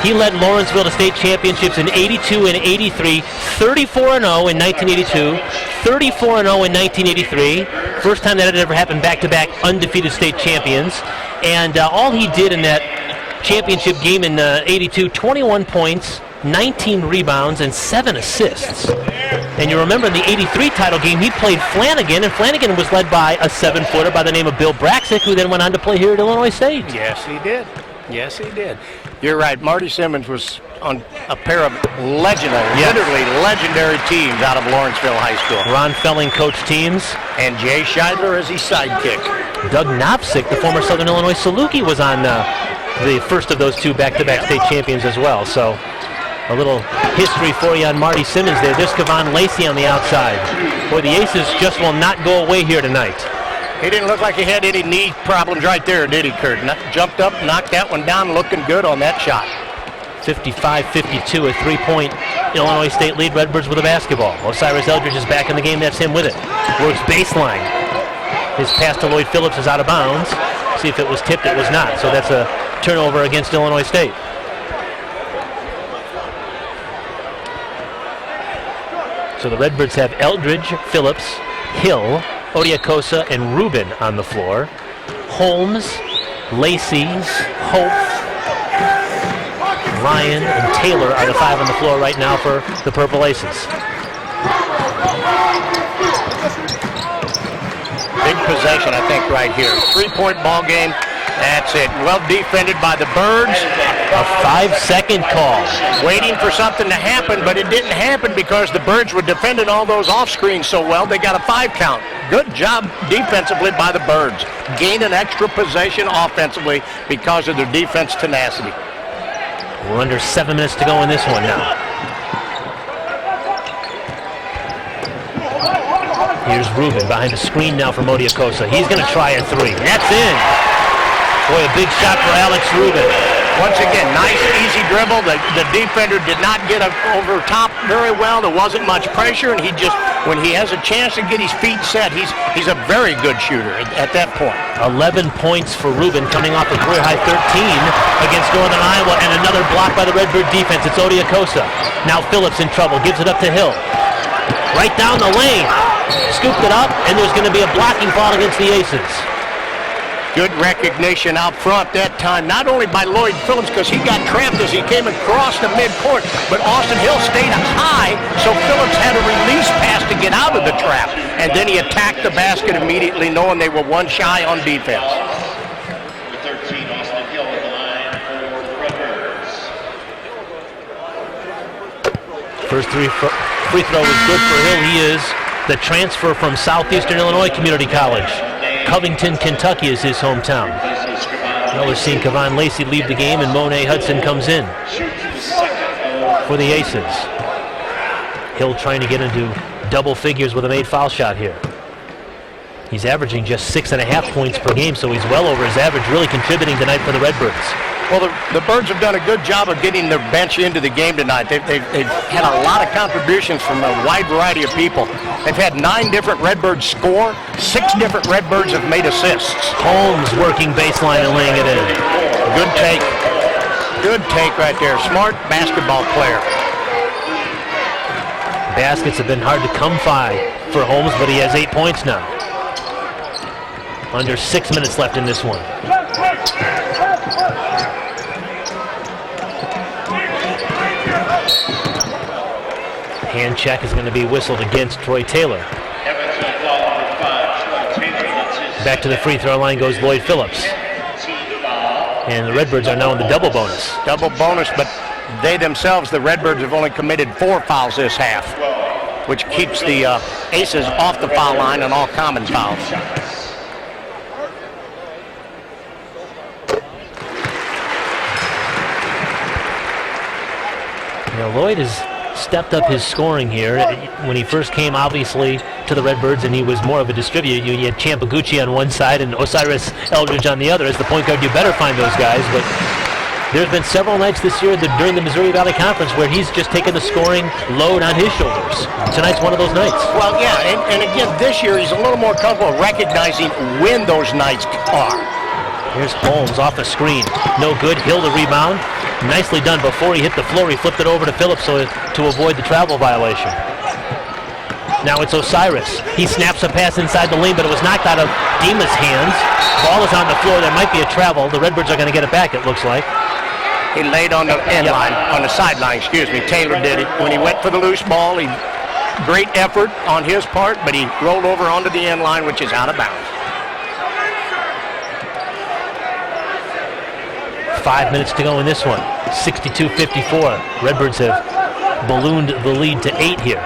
He led Lawrenceville to state championships in 82 and 83, 34-0 in 1982, 34-0 in 1983. First time that had ever happened, back-to-back undefeated state champions. And all he did in that championship game in 82, 21 points, 19 rebounds, and 7 assists. And you remember in the 83 title game, he played Flanagan, and Flanagan was led by a 7-footer by the name of Bill Braxick, who then went on to play here at Illinois State. Yes, he did. Yes, he did. You're right. Marty Simmons was on a pair of literally legendary teams out of Lawrenceville High School. Ron Felling coached teams. And Jay Scheidler as his sidekick. Doug Knopsick, the former Southern Illinois Saluki, was on the first of those two back-to-back state champions as well. So a little history for you on Marty Simmons there. There's Kevon Lacey on the outside. Boy, the Aces just will not go away here tonight. He didn't look like he had any knee problems right there, did he, Kurt? Jumped up, knocked that one down, looking good on that shot. 55-52, a three-point Illinois State lead. Redbirds with a basketball. Osiris Eldridge is back in the game. That's him with it. Works baseline. His pass to Lloyd Phillips is out of bounds. See if it was tipped. It was not. So that's a turnover against Illinois State. So the Redbirds have Eldridge, Phillips, Hill, Odiakosa, and Rubin on the floor. Holmes, Lacey, Hope, Ryan, and Taylor are the five on the floor right now for the Purple Aces. Big possession, I think, right here. 3-point ball game. That's it. Well defended by the Birds. A 5-second call. Waiting for something to happen, but it didn't happen because the Birds were defending all those off screens so well. They got a 5 count. Good job defensively by the Birds. Gained an extra possession offensively because of their defense tenacity. We're under 7 minutes to go in this one now. Here's Rubin behind the screen now from Odiakosa. He's going to try a three. That's in. Boy, a big shot for Alex Rubin. Once again, nice, easy dribble. The defender did not get over top very well. There wasn't much pressure, and he just, when he has a chance to get his feet set, he's a very good shooter at that point. 11 points for Rubin, coming off a career-high 13 against Northern Iowa, and another block by the Redbird defense. It's Odiakosa. Now Phillips in trouble, gives it up to Hill. Right down the lane. Scooped it up, and there's going to be a blocking foul against the Aces. Good recognition out front that time, not only by Lloyd Phillips because he got trapped as he came across the midcourt, but Austin Hill stayed high, so Phillips had a release pass to get out of the trap, and then he attacked the basket immediately, knowing they were one shy on defense. Number 13, Austin Hill at the line for the Redbirds. First free throw was good for Hill. He is the transfer from Southeastern Illinois Community College. Covington, Kentucky is his hometown. Now we're seeing Kevon Lacey leave the game, and Monet Hudson comes in for the Aces. Hill trying to get into double figures with a made foul shot here. He's averaging just 6.5 points per game, so he's well over his average, really contributing tonight for the Redbirds. Well, the Birds have done a good job of getting their bench into the game tonight. They've had a lot of contributions from a wide variety of people. They've had 9 different Redbirds score. 6 different Redbirds have made assists. Holmes working baseline and laying it in. Good take. Good take right there. Smart basketball player. Baskets have been hard to come by for Holmes, but he has 8 points now. Under 6 minutes left in this one. Hand check is going to be whistled against Troy Taylor. Back to the free throw line goes Lloyd Phillips. And the Redbirds are now in the double bonus. Double bonus, but they themselves, the Redbirds, have only committed 4 fouls this half, which keeps the Aces off the foul line on all common fouls. Lloyd has stepped up his scoring here. When he first came, obviously, to the Redbirds, and he was more of a distributor. You had Champaguchi on one side and Osiris Eldridge on the other. As the point guard, you better find those guys. But there's been several nights this year during the Missouri Valley Conference where he's just taken the scoring load on his shoulders. Tonight's one of those nights. Well, yeah, and again, this year he's a little more comfortable recognizing when those nights are. Here's Holmes off the screen. No good. Hill the rebound. Nicely done. Before he hit the floor, he flipped it over to Phillips to avoid the travel violation. Now it's Osiris. He snaps a pass inside the lane, but it was knocked out of Dima's hands. Ball is on the floor. There might be a travel. The Redbirds are going to get it back, it looks like. He laid on the end line, on the sideline, excuse me. Taylor did it. When he went for the loose ball, great effort on his part, but he rolled over onto the end line, which is out of bounds. 5 minutes to go in this one. 62-54. Redbirds have ballooned the lead to 8 here.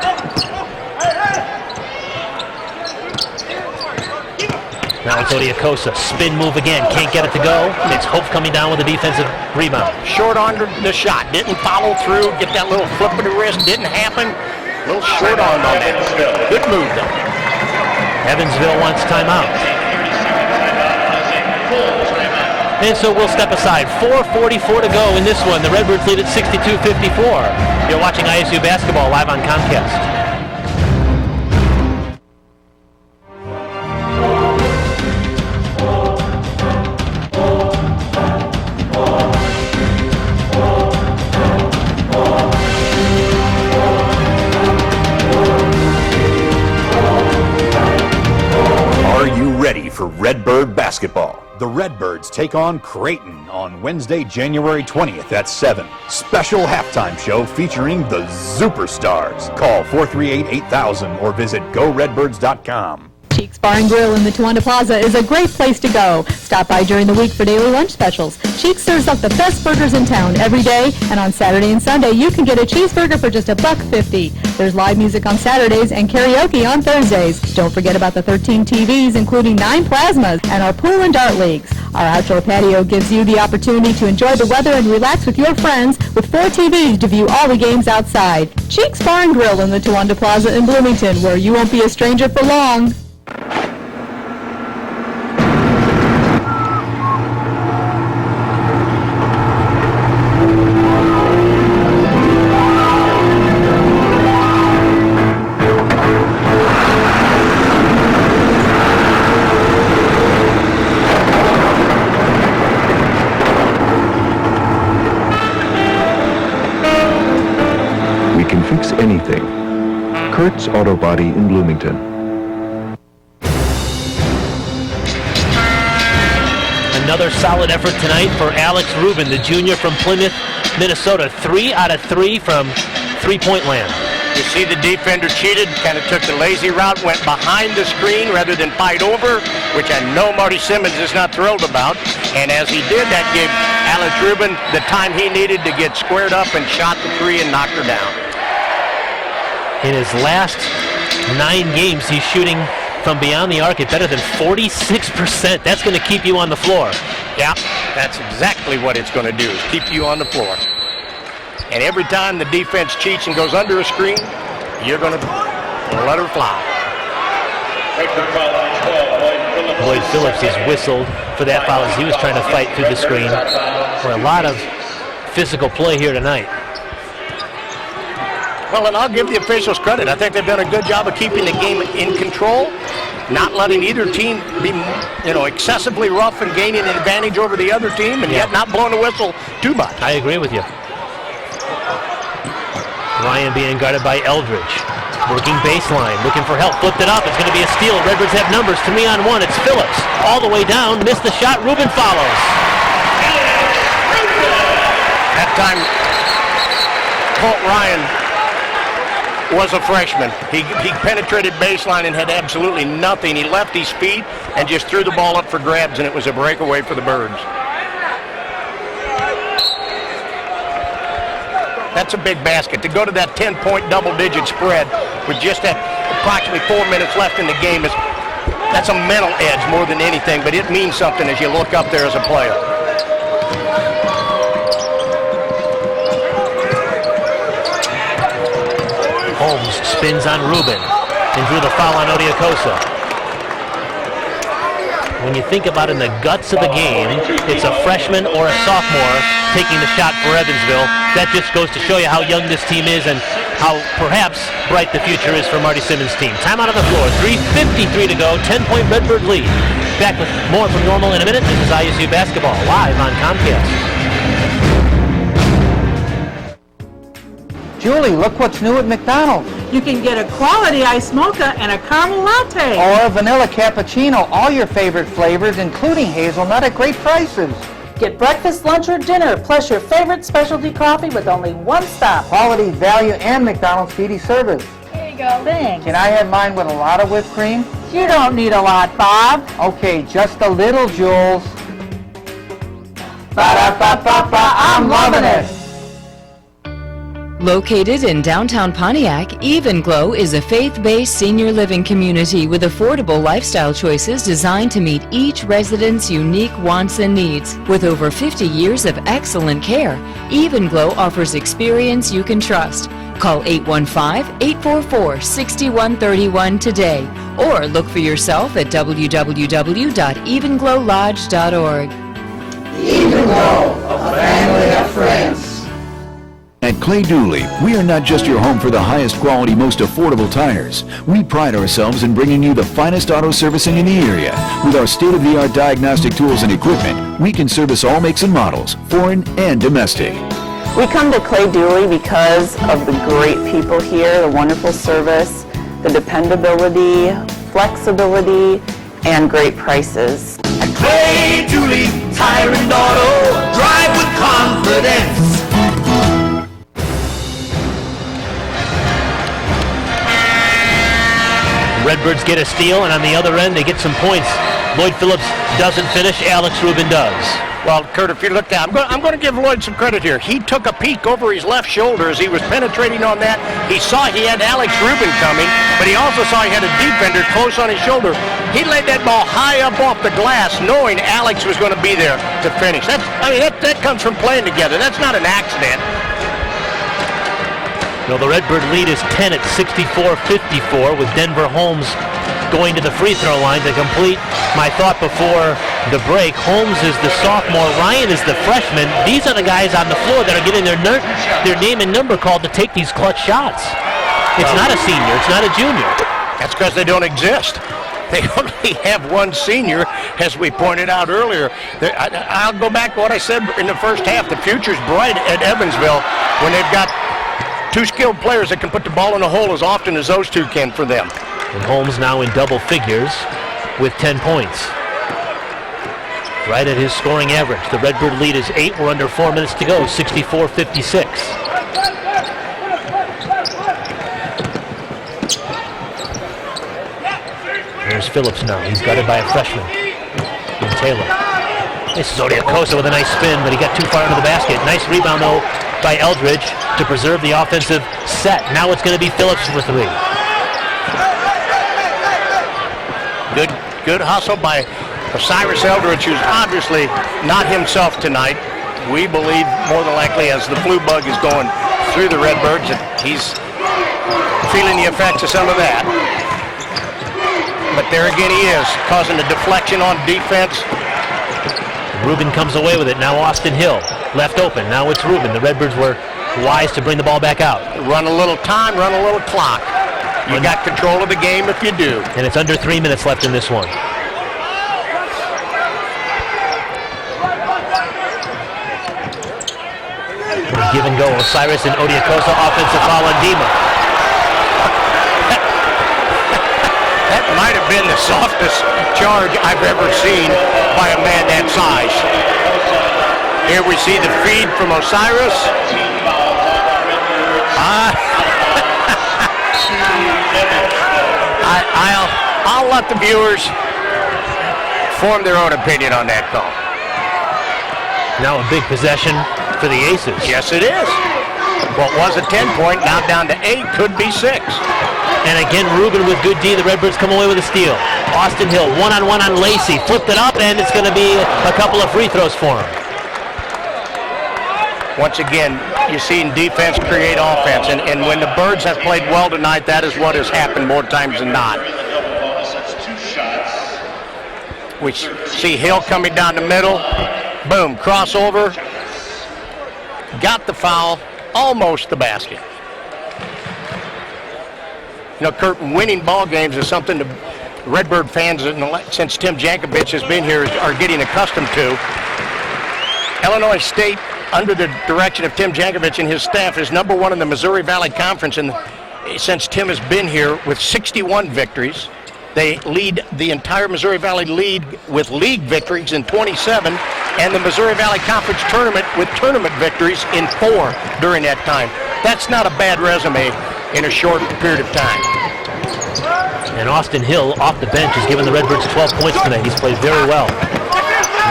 Now it's Odiakosa. Spin move again. Can't get it to go. It's Hope coming down with a defensive rebound. Short on the shot. Didn't follow through. Get that little flip of the wrist. Didn't happen. A little short on that. Good move, though. Evansville wants timeout. And so we'll step aside. 4:44 to go in this one. The Redbirds lead at 62-54. You're watching ISU basketball live on Comcast. Are you ready for Redbird basketball? The Redbirds take on Creighton on Wednesday, January 20th at 7. Special halftime show featuring the Superstars. Call 438-8000 or visit GoRedbirds.com. Cheeks Bar and Grill in the Towanda Plaza is a great place to go. Stop by during the week for daily lunch specials. Cheeks serves up the best burgers in town every day, and on Saturday and Sunday you can get a cheeseburger for just $1.50. There's live music on Saturdays and karaoke on Thursdays. Don't forget about the 13 TVs, including 9 plasmas, and our pool and dart leagues. Our outdoor patio gives you the opportunity to enjoy the weather and relax with your friends with 4 TVs to view all the games outside. Cheeks Bar and Grill in the Towanda Plaza in Bloomington, where you won't be a stranger for long. We can fix anything. Kurt's Auto Body in Bloomington. Another solid effort tonight for Alex Rubin, the junior from Plymouth, Minnesota. 3 out of 3 from three-point land. You see the defender cheated, kind of took the lazy route, went behind the screen rather than fight over, which I know Marty Simmons is not thrilled about. And as he did, that gave Alex Rubin the time he needed to get squared up and shot the 3 and knocked her down. In his last 9 games, he's shooting from beyond the arc at better than 46%. That's going to keep you on the floor. Yeah, that's exactly what it's going to do, is keep you on the floor. And every time the defense cheats and goes under a screen, you're going to let her fly. Lloyd Phillips is whistled for that foul as he was trying to fight through the screen. For a lot of physical play here tonight. Well, and I'll give the officials credit. I think they've done a good job of keeping the game in control. not letting either team be, excessively rough and gaining an advantage over the other team, and yet not blowing the whistle too much. I agree with you. Ryan being guarded by Eldridge. Working baseline, looking for help, flipped it up, it's going to be a steal. Redbirds have numbers, 3 on 1, it's Phillips. All the way down, missed the shot, Rubin follows. That time, Colt Ryan was a freshman. He penetrated baseline and had absolutely nothing. He left his feet and just threw the ball up for grabs, and it was a breakaway for the Birds. That's a big basket. To go to that 10-point double-digit spread with just approximately 4 minutes left in the game, that's a mental edge more than anything, but it means something as you look up there as a player. Holmes spins on Rubin and drew the foul on Odiakosa. When you think about in the guts of the game, it's a freshman or a sophomore taking the shot for Evansville. That just goes to show you how young this team is and how perhaps bright the future is for Marty Simmons' team. Time out on the floor, 3:53 to go, 10-point Redbird lead. Back with more from Normal in a minute. This is ISU Basketball live on Comcast. Julie, look what's new at McDonald's. You can get a quality iced mocha and a caramel latte. Or a vanilla cappuccino, all your favorite flavors, including hazelnut at great prices. Get breakfast, lunch, or dinner, plus your favorite specialty coffee with only one stop. Quality, value, and McDonald's speedy service. Here you go. Thanks. Can I have mine with a lot of whipped cream? You don't need a lot, Bob. Okay, just a little, Jules. Ba-da-ba-ba-ba, I'm loving it. Located in downtown Pontiac, Evanglow is a faith-based senior living community with affordable lifestyle choices designed to meet each resident's unique wants and needs. With over 50 years of excellent care, Evanglow offers experience you can trust. Call 815-844-6131 today or look for yourself at www.evanglowlodge.org. Evanglow, a family of friends. At Clay Dooley, we are not just your home for the highest quality, most affordable tires. We pride ourselves in bringing you the finest auto servicing in the area. With our state-of-the-art diagnostic tools and equipment, we can service all makes and models, foreign and domestic. We come to Clay Dooley because of the great people here, the wonderful service, the dependability, flexibility, and great prices. At Clay Dooley Tire and Auto, drive with confidence. Redbirds get a steal, and on the other end, they get some points. Lloyd Phillips doesn't finish. Alex Rubin does. Well, Kurt, if you look down, I'm going to give Lloyd some credit here. He took a peek over his left shoulder as he was penetrating on that. He saw he had Alex Rubin coming, but he also saw he had a defender close on his shoulder. He laid that ball high up off the glass, knowing Alex was going to be there to finish. That comes from playing together. That's not an accident. Well, the Redbird lead is 10 at 64-54 with Denver Holmes going to the free throw line to complete my thought before the break. Holmes is the sophomore. Ryan is the freshman. These are the guys on the floor that are getting their name and number called to take these clutch shots. It's not a senior. It's not a junior. That's because they don't exist. They only have one senior, as we pointed out earlier. I'll go back to what I said in the first half. The future's bright at Evansville when they've got two skilled players that can put the ball in the hole as often as those two can for them. And Holmes now in double figures with 10 points. Right at his scoring average. The Redbird lead is 8. We're under 4 minutes to go, 64-56. There's Phillips now. He's guarded by a freshman in Taylor. This is Odiakosa with a nice spin, but he got too far into the basket. Nice rebound, though, by Eldridge to preserve the offensive set. Now it's going to be Phillips for 3. Good hustle by Cyrus Eldridge, who's obviously not himself tonight. We believe more than likely as the flu bug is going through the Redbirds that he's feeling the effects of some of that. But there again he is, causing a deflection on defense. Rubin comes away with it. Now Austin Hill left open. Now it's Rubin. The Redbirds were wise to bring the ball back out. Run a little time, run a little clock. You got control of the game if you do. And it's under 3 minutes left in this one. Give and go. Osiris and Odiokosa, offensive foul on Dima. That might have been the softest charge I've ever seen by a man that size. Here we see the feed from Osiris. I'll let the viewers form their own opinion on that call. Now a big possession for the Aces. Yes, it is. What was a 10-point, now down to 8, could be 6. And again, Rubin with good D. The Redbirds come away with a steal. Austin Hill, one-on-one on Lacey. Flipped it up, and it's going to be a couple of free throws for him. Once again, you're seeing defense create offense. And when the Birds have played well tonight, that is what has happened more times than not. We see Hill coming down the middle. Boom, crossover. Got the foul, almost the basket. You know, Kurt, winning ball games is something the Redbird fans, since Tim Jankovich has been here, are getting accustomed to. Illinois State, under the direction of Tim Jankovich and his staff, is number 1 in the Missouri Valley Conference since Tim has been here with 61 victories. They lead the entire Missouri Valley league with league victories in 27, and the Missouri Valley Conference tournament with tournament victories in 4 during that time. That's not a bad resume in a short period of time. And Austin Hill, off the bench, has given the Redbirds 12 points tonight. He's played very well.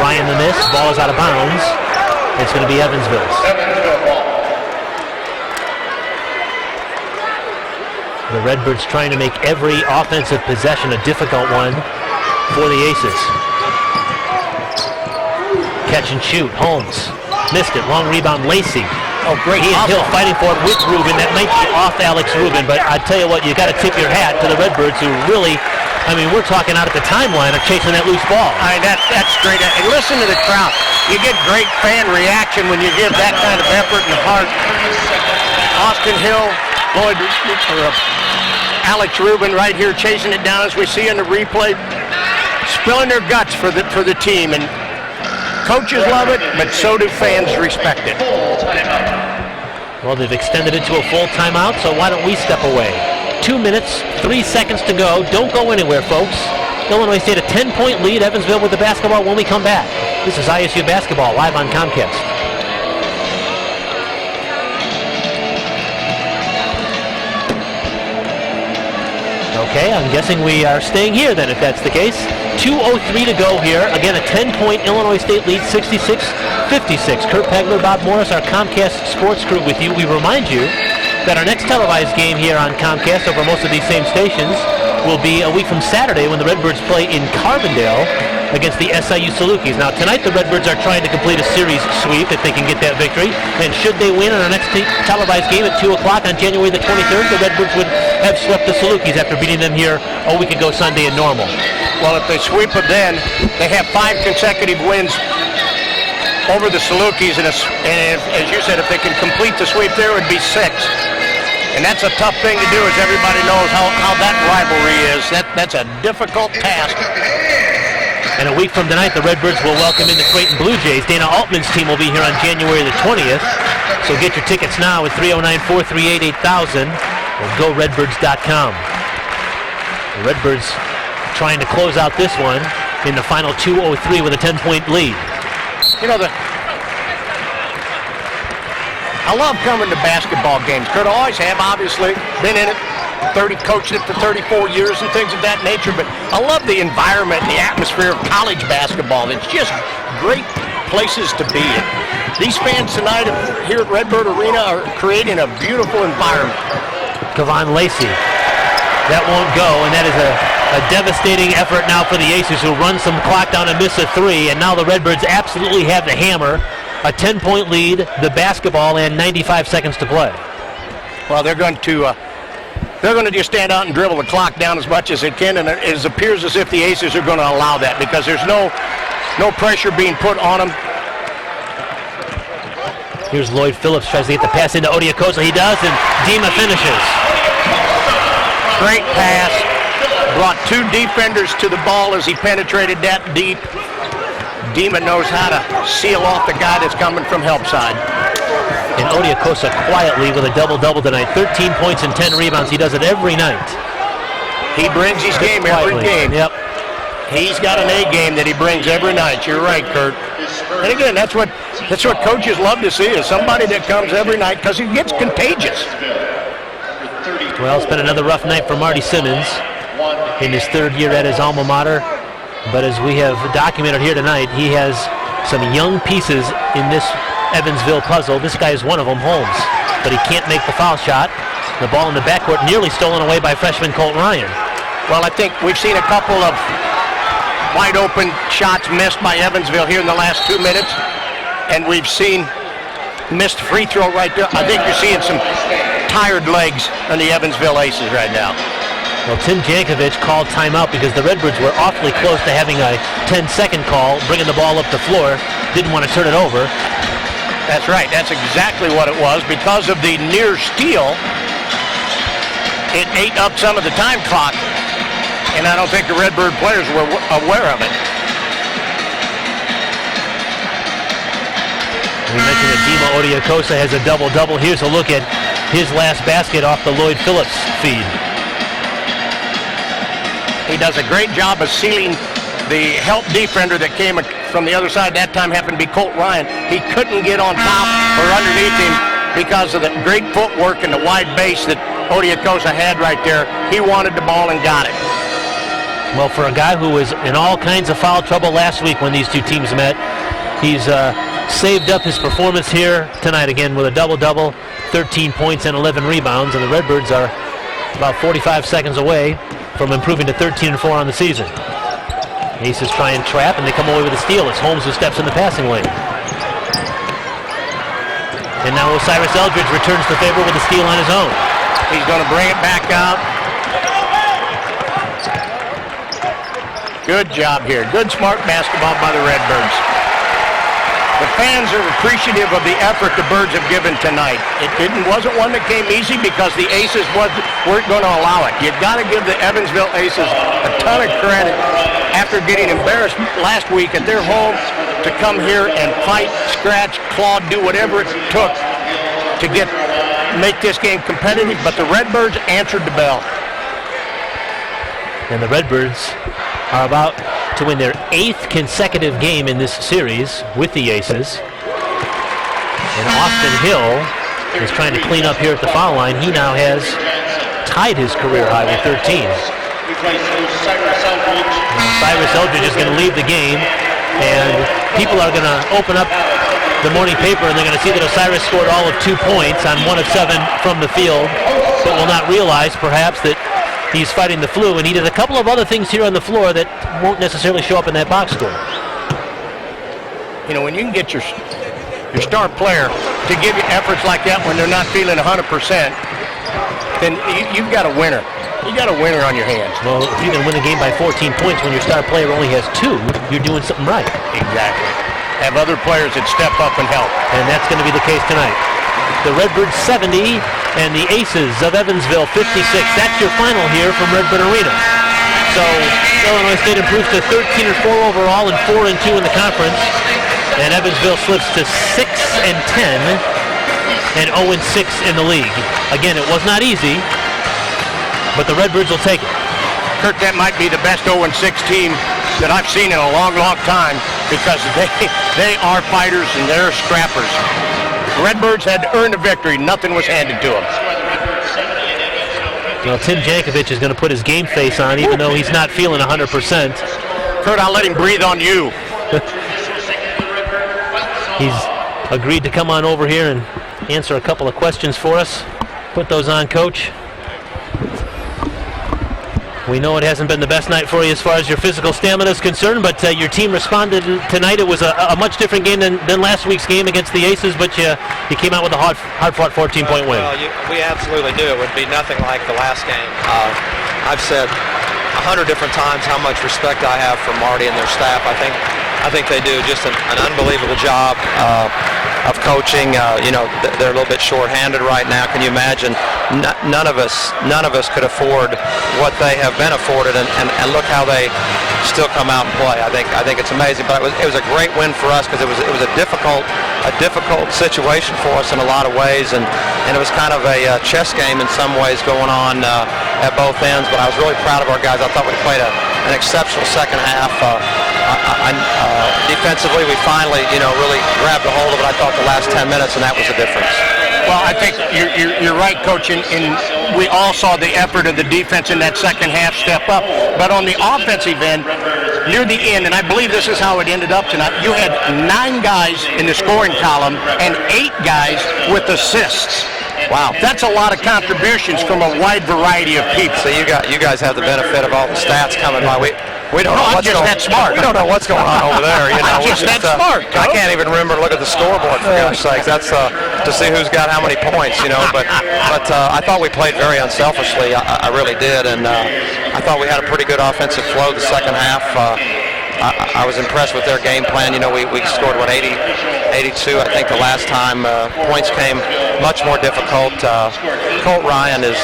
Ryan the miss, ball is out of bounds. It's going to be Evansville's. The Redbirds trying to make every offensive possession a difficult one for the Aces. Catch and shoot. Holmes missed it. Long rebound. Lacey. Oh, great. He and Hill fighting for it with Rubin. That might be off Alex Rubin, but I tell you what, you got to tip your hat to the Redbirds, who really, I mean, we're talking out at the timeline of chasing that loose ball. I mean, that's great. And listen to the crowd. You get great fan reaction when you give that kind of effort and heart. Austin Hill, Alex Rubin right here chasing it down as we see in the replay, spilling their guts for the team. And coaches love it, but so do fans respect it. Well, they've extended it to a full timeout, so why don't we step away? 2 minutes, 3 seconds to go. Don't go anywhere, folks. Illinois State a 10-point lead. Evansville with the basketball when we come back. This is ISU basketball live on Comcast. Okay, I'm guessing we are staying here then if that's the case. 2:03 to go here. Again, a 10-point Illinois State lead, 66-56. Kurt Pegler, Bob Morris, our Comcast sports crew with you. We remind you that our next televised game here on Comcast over most of these same stations will be a week from Saturday when the Redbirds play in Carbondale against the SIU Salukis. Now, tonight the Redbirds are trying to complete a series sweep if they can get that victory. And should they win in our next televised game at 2 o'clock on January the 23rd, the Redbirds would have swept the Salukis after beating them here a week ago Sunday in Normal. Well, if they sweep them then, they have 5 consecutive wins over the Salukis. And as you said, if they can complete the sweep there, it would be 6. And that's a tough thing to do, as everybody knows how that rivalry is. That's a difficult task. And a week from tonight, the Redbirds will welcome in the Creighton Blue Jays. Dana Altman's team will be here on January the 20th. So get your tickets now at 309-438-8000 or GoRedbirds.com. The Redbirds trying to close out this one in the final 2:03 with a 10-point lead. You know, I love coming to basketball games. Kurt, always have, obviously, been in it. Coached it for 34 years and things of that nature, but I love the environment and the atmosphere of college basketball. It's just great places to be in. These fans tonight here at Redbird Arena are creating a beautiful environment. Kevon Lacey. That won't go, and that is a devastating effort now for the Aces, who run some clock down and miss a 3, and now the Redbirds absolutely have the hammer. A 10-point lead, the basketball, and 95 seconds to play. Well, they're going to just stand out and dribble the clock down as much as they can, and it appears as if the Aces are going to allow that because there's no pressure being put on them. Here's Lloyd Phillips, tries to get the pass into Odiokosa. He does, and Dima finishes. Great pass. Brought two defenders to the ball as he penetrated that deep. Dima knows how to seal off the guy that's coming from help side. And Odiakosa quietly with a double-double tonight. 13 points and 10 rebounds. He does it every night. He brings his game every game. Yep. He's got an A game that he brings every night. You're right, Kurt. And again, that's what coaches love to see, is somebody that comes every night, because he gets contagious. Well, it's been another rough night for Marty Simmons in his third year at his alma mater. But as we have documented here tonight, he has some young pieces in this Evansville puzzle. This guy is one of them, Holmes. But he can't make the foul shot. The ball in the backcourt nearly stolen away by freshman Colt Ryan. Well, I think we've seen a couple of wide open shots missed by Evansville here in the last 2 minutes. And we've seen missed free throw right there. I think you're seeing some tired legs on the Evansville Aces right now. Well, Tim Jankovic called timeout because the Redbirds were awfully close to having a 10-second call, bringing the ball up the floor. Didn't want to turn it over. That's right. That's exactly what it was. Because of the near steal, it ate up some of the time clock, and I don't think the Redbird players were aware of it. We mentioned that Dima Odiakosa has a double-double. Here's a look at his last basket off the Lloyd Phillips feed. He does a great job of sealing the help defender that came from the other side. That time happened to be Colt Ryan. He couldn't get on top or underneath him because of the great footwork and the wide base that Odiakosa had right there. He wanted the ball and got it. Well, for a guy who was in all kinds of foul trouble last week when these two teams met, he's saved up his performance here tonight again with a double-double, 13 points and 11 rebounds, and the Redbirds are about 45 seconds away from improving to 13-4 on the season. Aces try and trap, and they come away with a steal. It's Holmes who steps in the passing lane. And now Osiris Eldridge returns the favor with a steal on his own. He's going to bring it back out. Good job here. Good, smart basketball by the Redbirds. The fans are appreciative of the effort the Birds have given tonight. It wasn't one that came easy because the Aces weren't going to allow it. You've got to give the Evansville Aces a ton of credit after getting embarrassed last week at their home to come here and fight, scratch, claw, do whatever it took to make this game competitive. But the Redbirds answered the bell. And the Redbirds are about to win their 8th consecutive game in this series with the Aces. And Austin Hill is trying to clean up here at the foul line. He now has tied his career high with 13. Cyrus Eldridge is going to leave the game, and people are going to open up the morning paper and they're going to see that Osiris scored all of 2 points on 1 of 7 from the field, but will not realize perhaps that he's fighting the flu, and he did a couple of other things here on the floor that won't necessarily show up in that box score. You know, when you can get your star player to give you efforts like that when they're not feeling 100%, then you've got a winner. You got a winner on your hands. Well, if you can win a game by 14 points when your star player only has 2, you're doing something right. Exactly. Have other players that step up and help. And that's going to be the case tonight. The Redbirds 70 and the Aces of Evansville 56. That's your final here from Redbird Arena. So Illinois State improves to 13-4 overall and 4-2 in the conference. And Evansville slips to 6-10 and 0-6 in the league. Again, it was not easy, but the Redbirds will take it. Kurt, that might be the best 0-6 team that I've seen in a long, long time because they are fighters and they're scrappers. The Redbirds had to earn the victory. Nothing was handed to them. Well, Tim Jankovic is going to put his game face on even though he's not feeling 100%. Kurt, I'll let him breathe on you. He's agreed to come on over here and answer a couple of questions for us. Put those on, Coach. We know it hasn't been the best night for you as far as your physical stamina is concerned, but your team responded tonight. It was a much different game than last week's game against the Aces, but you came out with a hard-fought 14-point win. Well, we absolutely knew it would be nothing like the last game. I've said 100 different times how much respect I have for Marty and their staff. I think they do just an unbelievable job. coaching. They're a little bit short-handed right now. Can you imagine? None of us could afford what they have been afforded, and look how they still come out and play. I think it's amazing. But it was a great win for us because it was a difficult situation for us in a lot of ways, and it was kind of a chess game in some ways going on at both ends. But I was really proud of our guys. I thought we played an exceptional second half. Defensively, we finally, really grabbed a hold of it. I thought the last 10 minutes, and that was the difference. Well, I think you're right, Coach, and we all saw the effort of the defense in that second half step up. But on the offensive end, near the end, and I believe this is how it ended up tonight, you had 9 guys in the scoring column and 8 guys with assists. Wow, that's a lot of contributions from a wide variety of people. So you guys have the benefit of all the stats coming by. We don't know what's going on. That smart. We don't know what's going on over there. I'm just that smart. I can't even remember to look at the scoreboard, for gosh sakes. That's to see who's got how many points, But I thought we played very unselfishly. I really did, and I thought we had a pretty good offensive flow the second half. I was impressed with their game plan. We scored 82, I think, the last time. Points came much more difficult. Colt Ryan is